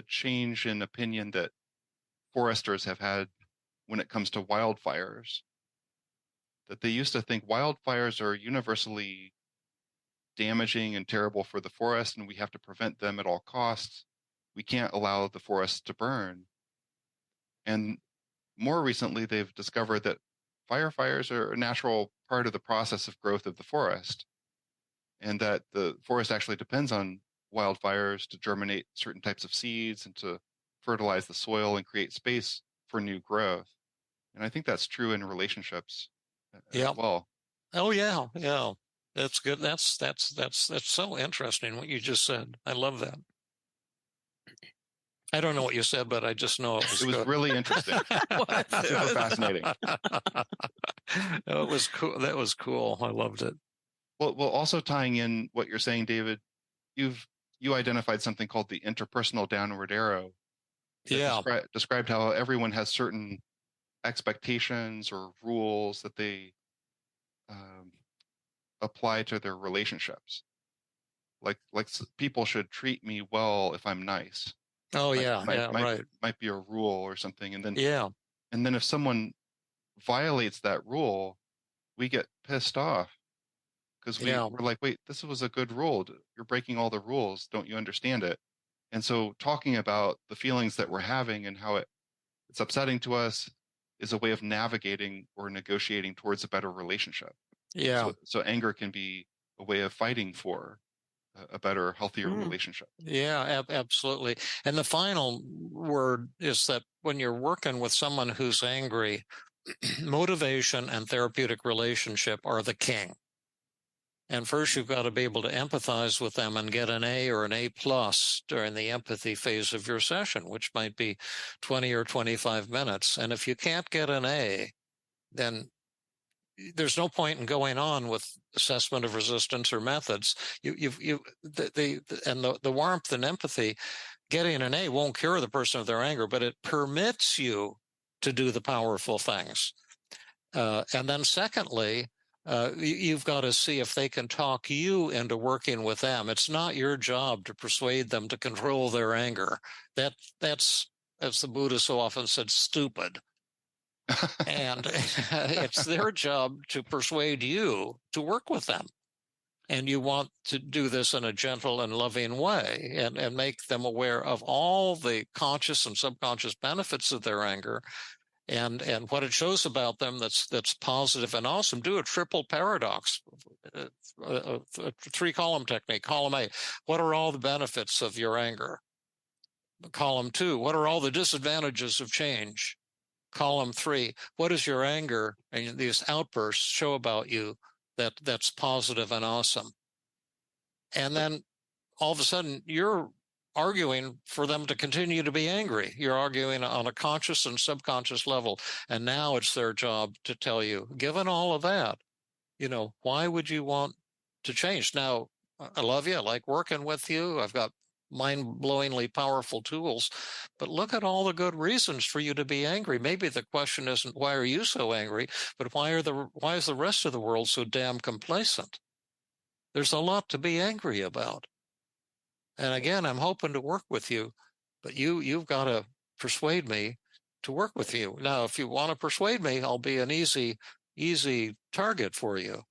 S4: change in opinion that foresters have had when it comes to wildfires. That they used to think wildfires are universally damaging and terrible for the forest, and we have to prevent them at all costs. We can't allow the forest to burn. And more recently, they've discovered that fires are a natural part of the process of growth of the forest, and that the forest actually depends on wildfires to germinate certain types of seeds and to fertilize the soil and create space for new growth. And I think that's true in relationships as well.
S2: Oh yeah. That's good. That's so interesting what you just said. I love that. I don't know what you said, but I just know it was good.
S4: Really interesting. Super fascinating.
S2: It was cool. That was cool. I loved it.
S4: Well, also tying in what you're saying, David, you identified something called the interpersonal downward arrow that
S2: Yeah.
S4: described how everyone has certain expectations or rules that they apply to their relationships. Like people should treat me well if I'm nice.
S2: Oh, yeah. Right.
S4: Might be a rule or something, and
S2: Yeah.
S4: then if someone violates that rule, we get pissed off because we're like, wait, this was a good rule. You're breaking all the rules. Don't you understand it? And so talking about the feelings that we're having and how it's upsetting to us is a way of navigating or negotiating towards a better relationship.
S2: Yeah.
S4: So anger can be a way of fighting for a better, healthier relationship.
S2: Yeah, absolutely. And the final word is that when you're working with someone who's angry, motivation and therapeutic relationship are the king. And first, you've got to be able to empathize with them and get an A or an A+ during the empathy phase of your session, which might be 20 or 25 minutes. And if you can't get an A, then there's no point in going on with assessment of resistance or methods. The warmth and empathy, getting an A won't cure the person of their anger, but it permits you to do the powerful things. And then secondly, you've got to see if they can talk you into working with them. It's not your job to persuade them to control their anger. That's, as the Buddha so often said, stupid. And it's their job to persuade you to work with them. And you want to do this in a gentle and loving way and make them aware of all the conscious and subconscious benefits of their anger and what it shows about them that's positive and awesome. Do a triple paradox, a 3-column technique. Column A, what are all the benefits of your anger? Column 2, what are all the disadvantages of change? Column 3, what does your anger and these outbursts show about you that's positive and awesome? And then all of a sudden you're arguing for them to continue to be angry. You're arguing on a conscious and subconscious level. And now it's their job to tell you, given all of that, why would you want to change? Now, I love you. I like working with you. I've got mind-blowingly powerful tools, but look at all the good reasons for you to be angry. Maybe the question isn't why are you so angry, but why is the rest of the world so damn complacent? There's a lot to be angry about. And again, I'm hoping to work with you, but you've got to persuade me to work with you. Now, if you want to persuade me, I'll be an easy target for you.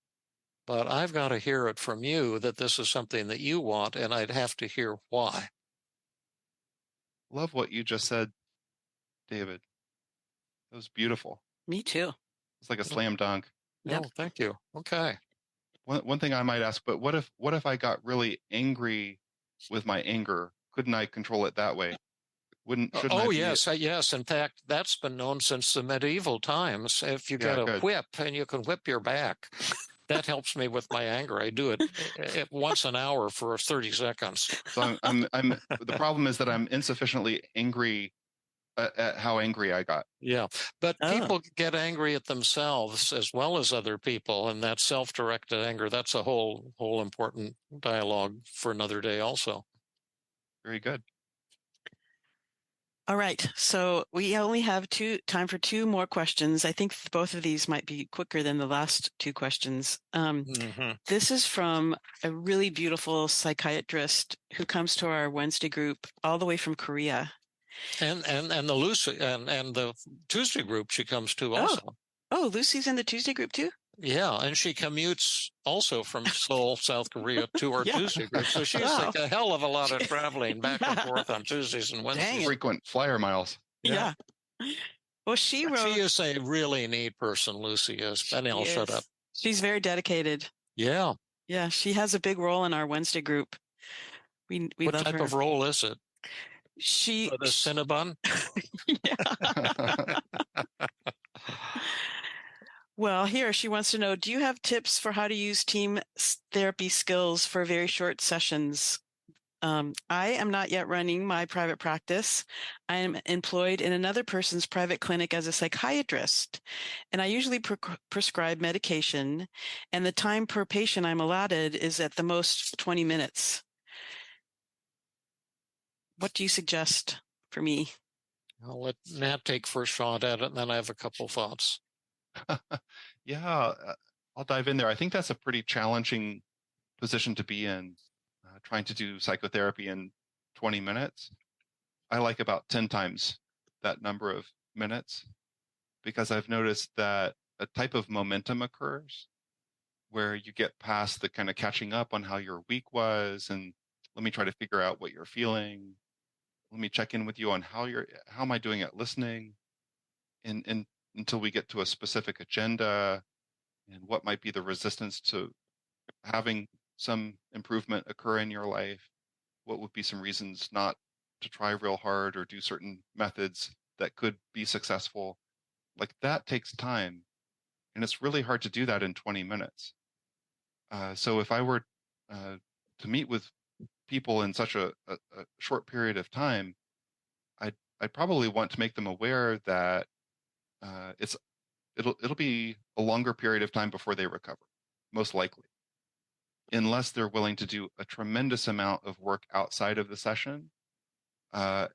S2: But I've got to hear it from you that this is something that you want, and I'd have to hear why.
S4: Love what you just said, David. It was beautiful.
S3: Me too.
S4: It's like a slam dunk.
S2: Yep. Oh, thank you. Okay.
S4: One thing I might ask, but what if I got really angry with my anger? Couldn't I control it that way?
S2: Yes. In fact, that's been known since the medieval times. If you get a whip and you can whip your back, that helps me with my anger. I do it once an hour for 30 seconds.
S4: So I'm the problem is that I'm insufficiently angry at how angry I got.
S2: Yeah, but people get angry at themselves as well as other people, and that self-directed anger, that's a whole important dialogue for another day also.
S4: Very good.
S3: All right, so we only have time for 2 more questions. I think both of these might be quicker than the last 2 questions. This is from a really beautiful psychiatrist who comes to our Wednesday group all the way from Korea.
S2: And the Lucy and the Tuesday group she comes to also.
S3: Oh, Lucy's in the Tuesday group too?
S2: Yeah, and she commutes also from Seoul, South Korea to our Tuesday group. So she's like a hell of a lot of traveling back and forth on Tuesdays and Wednesdays.
S4: Frequent flyer miles.
S3: Yeah. Well, she
S2: is a really neat person, Lucy is. And I'll shut up.
S3: She's very dedicated.
S2: Yeah.
S3: Yeah, she has a big role in our Wednesday group. We
S2: what
S3: love
S2: type
S3: her.
S2: of role is it?
S3: The
S2: Cinnabon?
S3: Yeah. Well, here she wants to know, do you have tips for how to use team therapy skills for very short sessions? I am not yet running my private practice. I am employed in another person's private clinic as a psychiatrist, and I usually prescribe medication, and the time per patient I'm allotted is at the most 20 minutes. What do you suggest for me?
S2: I'll let Matt take first shot at it, and then I have a couple thoughts.
S4: Yeah, I'll dive in there. I think that's a pretty challenging position to be in, trying to do psychotherapy in 20 minutes. I like about 10 times that number of minutes, because I've noticed that a type of momentum occurs where you get past the kind of catching up on how your week was, and let me try to figure out what you're feeling. Let me check in with you on how am I doing at listening, and until we get to a specific agenda and what might be the resistance to having some improvement occur in your life. What would be some reasons not to try real hard or do certain methods that could be successful? Like, that takes time, and it's really hard to do that in 20 minutes. So if I were to meet with people in such a short period of time, I'd probably want to make them aware that it'll be a longer period of time before they recover, most likely, unless they're willing to do a tremendous amount of work outside of the session,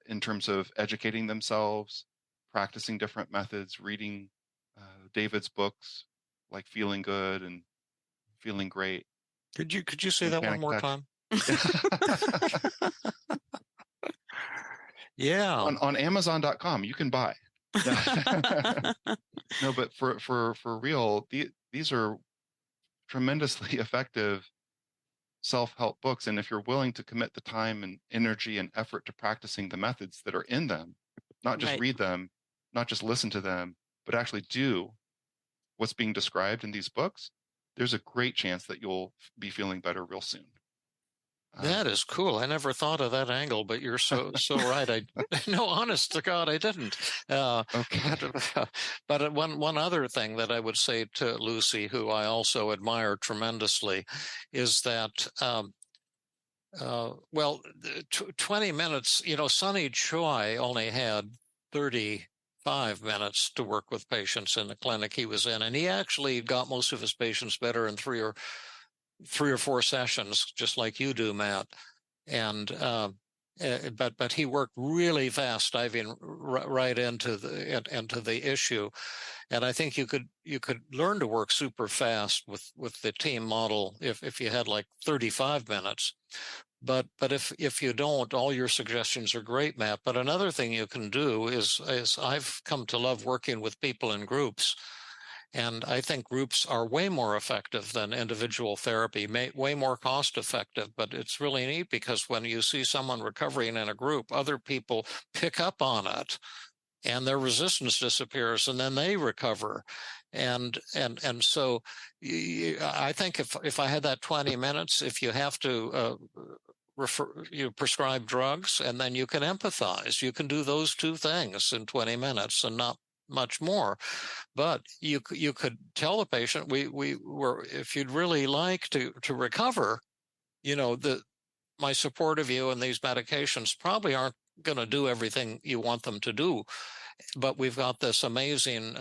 S4: in terms of educating themselves, practicing different methods, reading David's books like Feeling Good and Feeling Great.
S2: Could you say that one more time? Yeah.
S4: On Amazon.com, you can buy. No, but for real, these are tremendously effective self-help books. And if you're willing to commit the time and energy and effort to practicing the methods that are in them, not just read them, not just listen to them, but actually do what's being described in these books, there's a great chance that you'll be feeling better real soon.
S2: That is cool. I never thought of that angle, but you're so right. No, honest to God, I didn't.
S4: Okay.
S2: But one other thing that I would say to Lucy, who I also admire tremendously, is that 20 minutes. Sonny Choi only had 35 minutes to work with patients in the clinic he was in, and he actually got most of his patients better in three or four sessions, just like you do, Matt. And but he worked really fast, diving right into the issue. And I think you could learn to work super fast with the team model if you had like 35 minutes. But if you don't, all your suggestions are great, Matt. But another thing you can do is I've come to love working with people in groups. And I think groups are way more effective than individual therapy, way more cost effective. But it's really neat because when you see someone recovering in a group, other people pick up on it and their resistance disappears and then they recover. And so I think if I had that 20 minutes, if you have to prescribe drugs and then you can empathize, you can do those two things in 20 minutes and not much more. But you could tell the patient, if you'd really like to recover, my support of you and these medications probably aren't going to do everything you want them to do, but we've got this amazing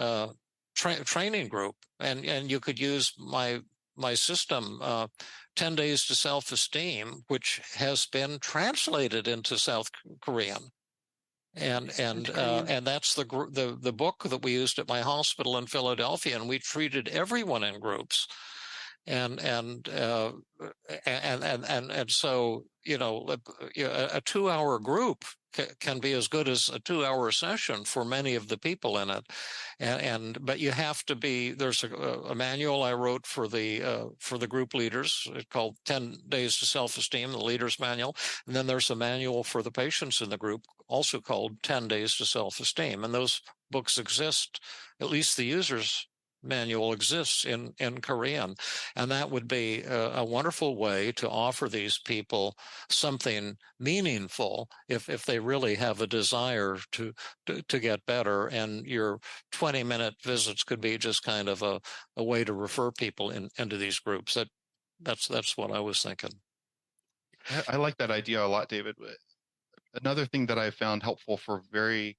S2: training group, and you could use my system, 10 Days to Self-Esteem, which has been translated into South Korean. And that's the book that we used at my hospital in Philadelphia, and we treated everyone in groups, and so a 2-hour group can be as good as a 2-hour session for many of the people in it, but you have to be. There's a manual I wrote for the group leaders. It's called 10 Days to Self-Esteem, the Leader's Manual, and then there's a manual for the patients in the group, also called 10 Days to Self-Esteem, and those books exist. At least the user's manual exists in Korean, and that would be a wonderful way to offer these people something meaningful if they really have a desire to get better. And your 20-minute visits could be just kind of a way to refer people into these groups. That's what I was thinking.
S4: I like that idea a lot, David. Another thing that I found helpful for very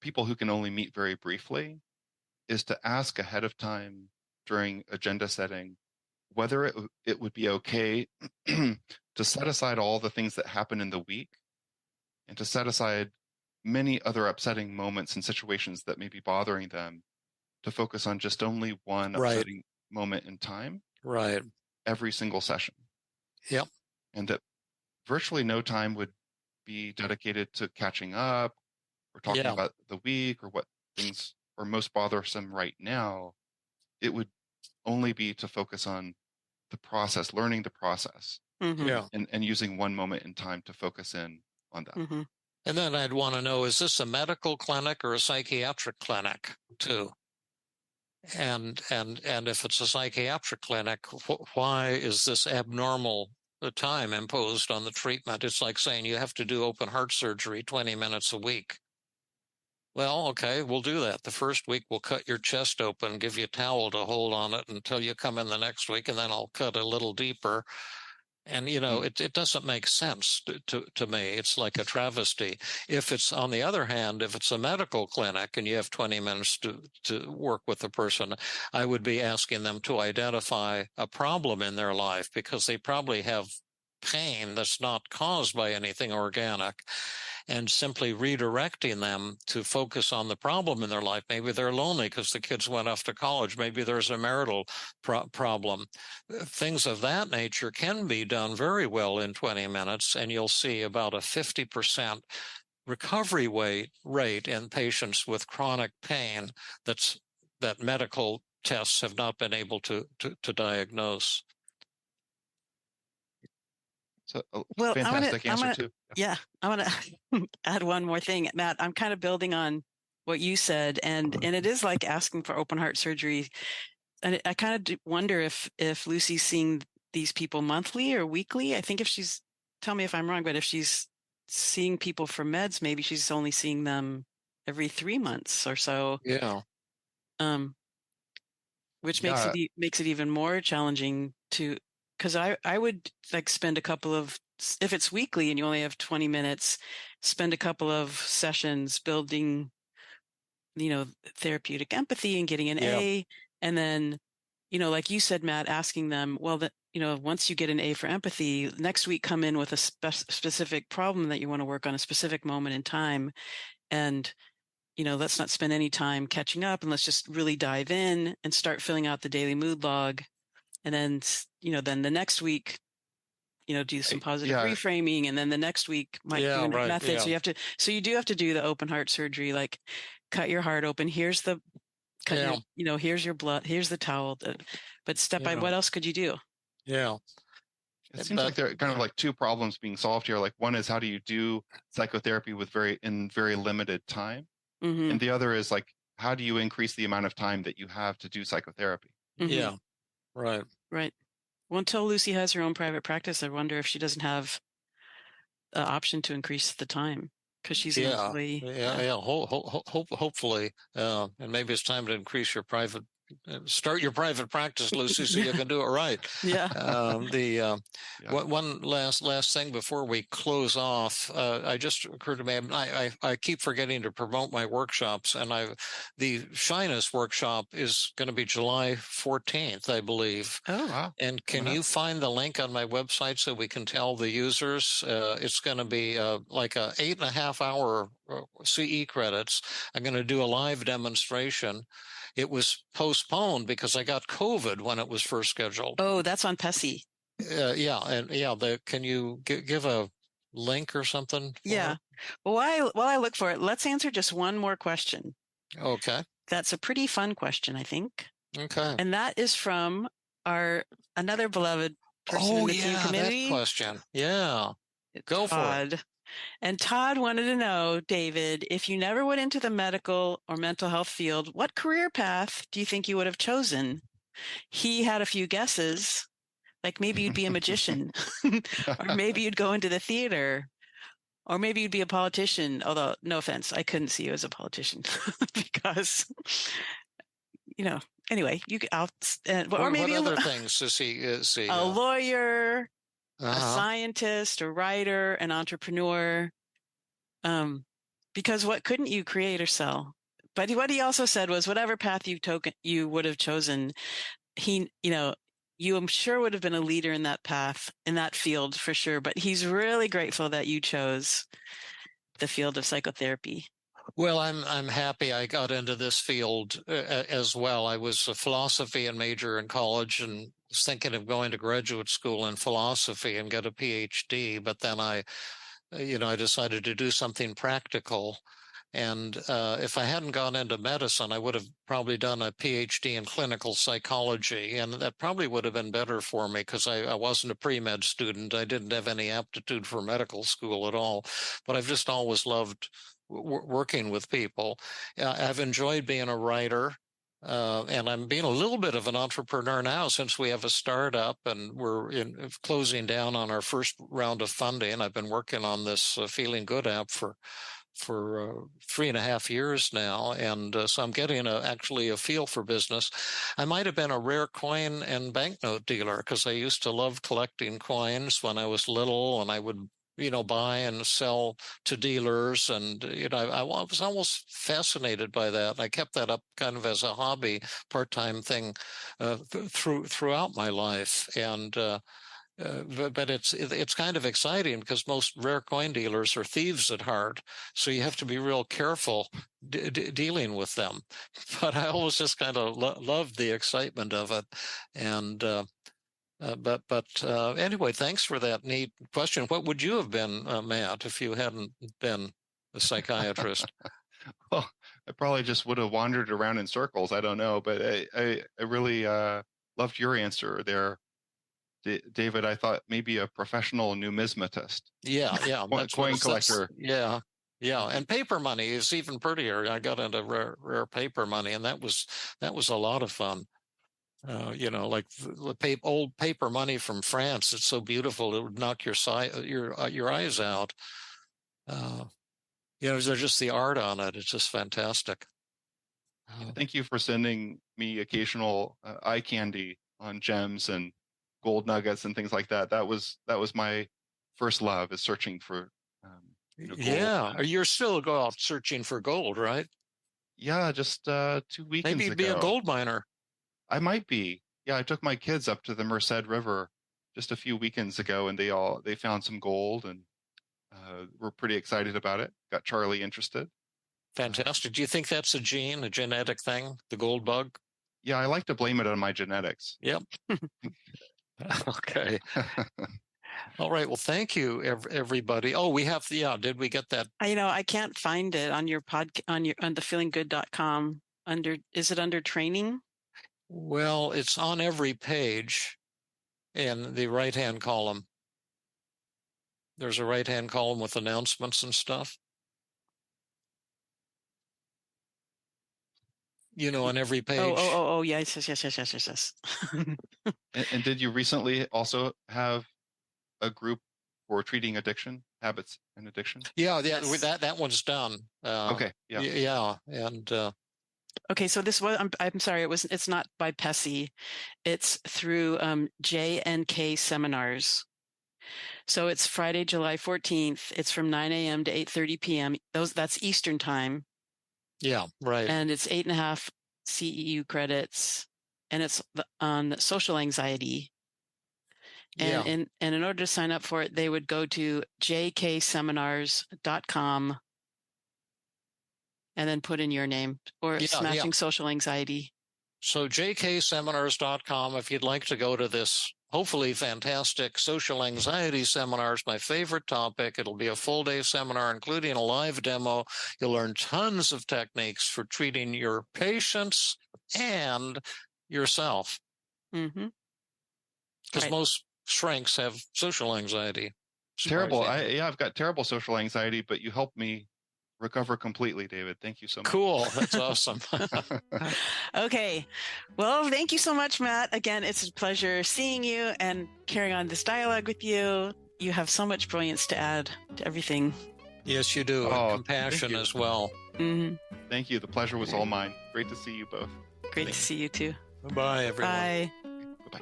S4: people who can only meet very briefly is to ask ahead of time during agenda setting whether it would be okay to set aside all the things that happen in the week and to set aside many other upsetting moments and situations that may be bothering them to focus on just only one upsetting moment in time every single session.
S2: Yep.
S4: And that virtually no time would be dedicated to catching up or talking about the week or what things are most bothersome right now. It would only be to focus on the process, learning the process, and using one moment in time to focus in on that.
S3: Mm-hmm.
S2: And then I'd want to know, is this a medical clinic or a psychiatric clinic too? And if it's a psychiatric clinic, why is this abnormal time imposed on the treatment? It's like saying you have to do open heart surgery 20 minutes a week. Well, okay, we'll do that. The first week we'll cut your chest open, give you a towel to hold on it until you come in the next week, and then I'll cut a little deeper. And, it doesn't make sense to me. It's like a travesty. If it's, on the other hand, if it's a medical clinic and you have 20 minutes to work with the person, I would be asking them to identify a problem in their life because they probably have pain that's not caused by anything organic, and simply redirecting them to focus on the problem in their life. Maybe they're lonely because the kids went off to college. Maybe there's a marital problem. Things of that nature can be done very well in 20 minutes, and you'll see about a 50% recovery rate in patients with chronic pain that medical tests have not been able to diagnose.
S4: So, fantastic answer too.
S3: Yeah, I want to add one more thing, Matt. I'm kind of building on what you said, and it is like asking for open heart surgery. And I kind of wonder if Lucy's seeing these people monthly or weekly. I think tell me if I'm wrong, but if she's seeing people for meds, maybe she's only seeing them every 3 months or so.
S2: Yeah.
S3: Which makes it even more challenging because I would like spend a couple of, if it's weekly and you only have 20 minutes, spend a couple of sessions building, therapeutic empathy and getting an A. And then, like you said, Matt, asking them, well, once you get an A for empathy, next week come in with a specific problem that you want to work on, a specific moment in time. And, let's not spend any time catching up, and let's just really dive in and start filling out the daily mood log. And then, then the next week, do some positive reframing, and then the next week might do a method. Yeah. So you do have to do the open heart surgery, like cut your heart open. Here's here's your blood, here's the towel. But step by, what else could you do?
S2: Yeah.
S4: It seems like there are kind of like two problems being solved here. Like one is how do you do psychotherapy in very limited time? Mm-hmm. And the other is like, how do you increase the amount of time that you have to do psychotherapy?
S2: Mm-hmm. Yeah. Right.
S3: Well, until Lucy has her own private practice, I wonder if she doesn't have the option to increase the time because she's an employee.
S2: Hopefully, and maybe it's time to increase your start your private practice, Lucy, so you can do it right.
S3: Yeah.
S2: One last thing before we close off, I just occurred to me, I keep forgetting to promote my workshops, and the Shyness workshop is going to be July 14th, I believe.
S3: Oh, wow.
S2: And can you find the link on my website so we can tell the users? It's going to be like a 8.5 hour CE credits. I'm going to do a live demonstration. It was postponed because I got COVID when it was first scheduled.
S3: Oh, that's on PESI.
S2: Can you give a link or something?
S3: Yeah. Well, while I look for it, let's answer just one more question.
S2: Okay.
S3: That's a pretty fun question, I think.
S2: Okay.
S3: And that is from another beloved person in the team community.
S2: That question. Yeah. Go for it.
S3: And Todd wanted to know, David, if you never went into the medical or mental health field, what career path do you think you would have chosen? He had a few guesses, like maybe you'd be a magician, or maybe you'd go into the theater, or maybe you'd be a politician. Although, no offense, I couldn't see you as a politician because, anyway, or maybe
S2: what other things does he see?
S3: A lawyer. a scientist, a writer, an entrepreneur. Because what couldn't you create or sell? But what he also said was, whatever path you would have chosen, you, I'm sure, would have been a leader in that path, in that field for sure. But he's really grateful that you chose the field of psychotherapy.
S2: Well, I'm happy I got into this field as well. I was a philosophy major in college and was thinking of going to graduate school in philosophy and get a PhD. But then I decided to do something practical. And if I hadn't gone into medicine, I would have probably done a PhD in clinical psychology. And that probably would have been better for me because I wasn't a pre-med student. I didn't have any aptitude for medical school at all. But I've just always loved working with people. I've enjoyed being a writer. And I'm being a little bit of an entrepreneur now since we have a startup and we're closing down on our first round of funding. I've been working on this Feeling Good app for 3.5 years now. And so I'm getting actually a feel for business. I might have been a rare coin and banknote dealer because I used to love collecting coins when I was little, and I would buy and sell to dealers. And, I was almost fascinated by that. I kept that up kind of as a hobby, part-time thing throughout my life. And, but it's kind of exciting because most rare coin dealers are thieves at heart. So you have to be real careful dealing with them. But I always just kind of loved the excitement of it. And, anyway, thanks for that neat question. What would you have been, Matt, if you hadn't been a psychiatrist?
S4: Well, I probably just would have wandered around in circles. I don't know, but I really loved your answer there, David. I thought maybe a professional numismatist.
S2: Yeah,
S4: coin collector.
S2: Yeah. And paper money is even prettier. I got into rare paper money, and that was a lot of fun. Like the old paper money from France. It's so beautiful; it would knock your eyes out. There's just the art on it. It's just fantastic.
S4: Thank you for sending me occasional eye candy on gems and gold nuggets and things like that. That was my first love, is searching for. Gold.
S2: Yeah, you're still go out searching for gold, right?
S4: Yeah, just 2 weekends ago.
S2: Maybe you'd be a gold miner.
S4: I might be. Yeah, I took my kids up to the Merced River just a few weekends ago, and they found some gold, and we're pretty excited about it. Got Charlie interested.
S2: Fantastic. Do you think that's a genetic thing, the gold bug?
S4: Yeah, I like to blame it on my genetics.
S2: Yep. Okay. All right. Well, thank you, everybody. Oh, we have did we get that?
S3: I can't find it on your on the feelinggood.com. Is it under training?
S2: Well, it's on every page in the right-hand column. There's a right-hand column with announcements and stuff. On every page.
S3: Oh, yes.
S4: And did you recently also have a group for treating addiction, habits and addiction?
S2: Yeah, that one's done.
S4: Okay, yeah.
S2: Yeah, and...
S3: Okay, so this was, I'm sorry, it's not by PESI. It's through J&K Seminars. So it's Friday, July 14th. It's from 9 a.m. to 8:30 p.m. That's Eastern time.
S2: Yeah, right.
S3: And it's 8.5 CEU credits, and it's on social anxiety. And in order to sign up for it, they would go to jkseminars.com and then put in your name, or Smashing Social Anxiety.
S2: So jkseminars.com, if you'd like to go to this hopefully fantastic social anxiety seminar, is my favorite topic. It'll be a full-day seminar, including a live demo. You'll learn tons of techniques for treating your patients and yourself.
S3: Mm-hmm.
S2: Because most shrinks have social anxiety.
S4: Terrible. I've got terrible social anxiety, but you helped me recover completely, David. Thank you so much.
S2: Cool. That's awesome.
S3: Okay. Well, thank you so much, Matt. Again, it's a pleasure seeing you and carrying on this dialogue with you. You have so much brilliance to add to everything.
S2: Yes, you do. And compassion as well.
S3: Mm-hmm.
S4: Thank you. The pleasure was all mine. Great to see you both.
S3: Great to see you too.
S2: Bye, everyone.
S3: Bye.
S4: Bye-bye.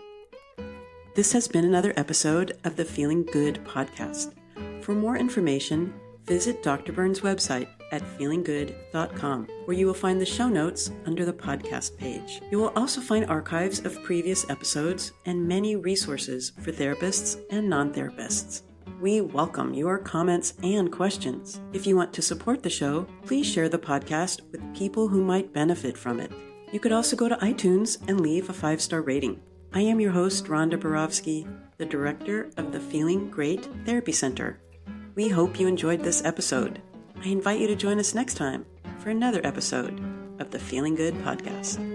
S1: This has been another episode of the Feeling Good podcast. For more information, visit Dr. Burns' website at feelinggood.com, where you will find the show notes under the podcast page. You will also find archives of previous episodes and many resources for therapists and non-therapists. We welcome your comments and questions. If you want to support the show, please share the podcast with people who might benefit from it. You could also go to iTunes and leave a 5-star rating. I am your host, Rhonda Borowski, the director of the Feeling Great Therapy Center. We hope you enjoyed this episode. I invite you to join us next time for another episode of the Feeling Good podcast.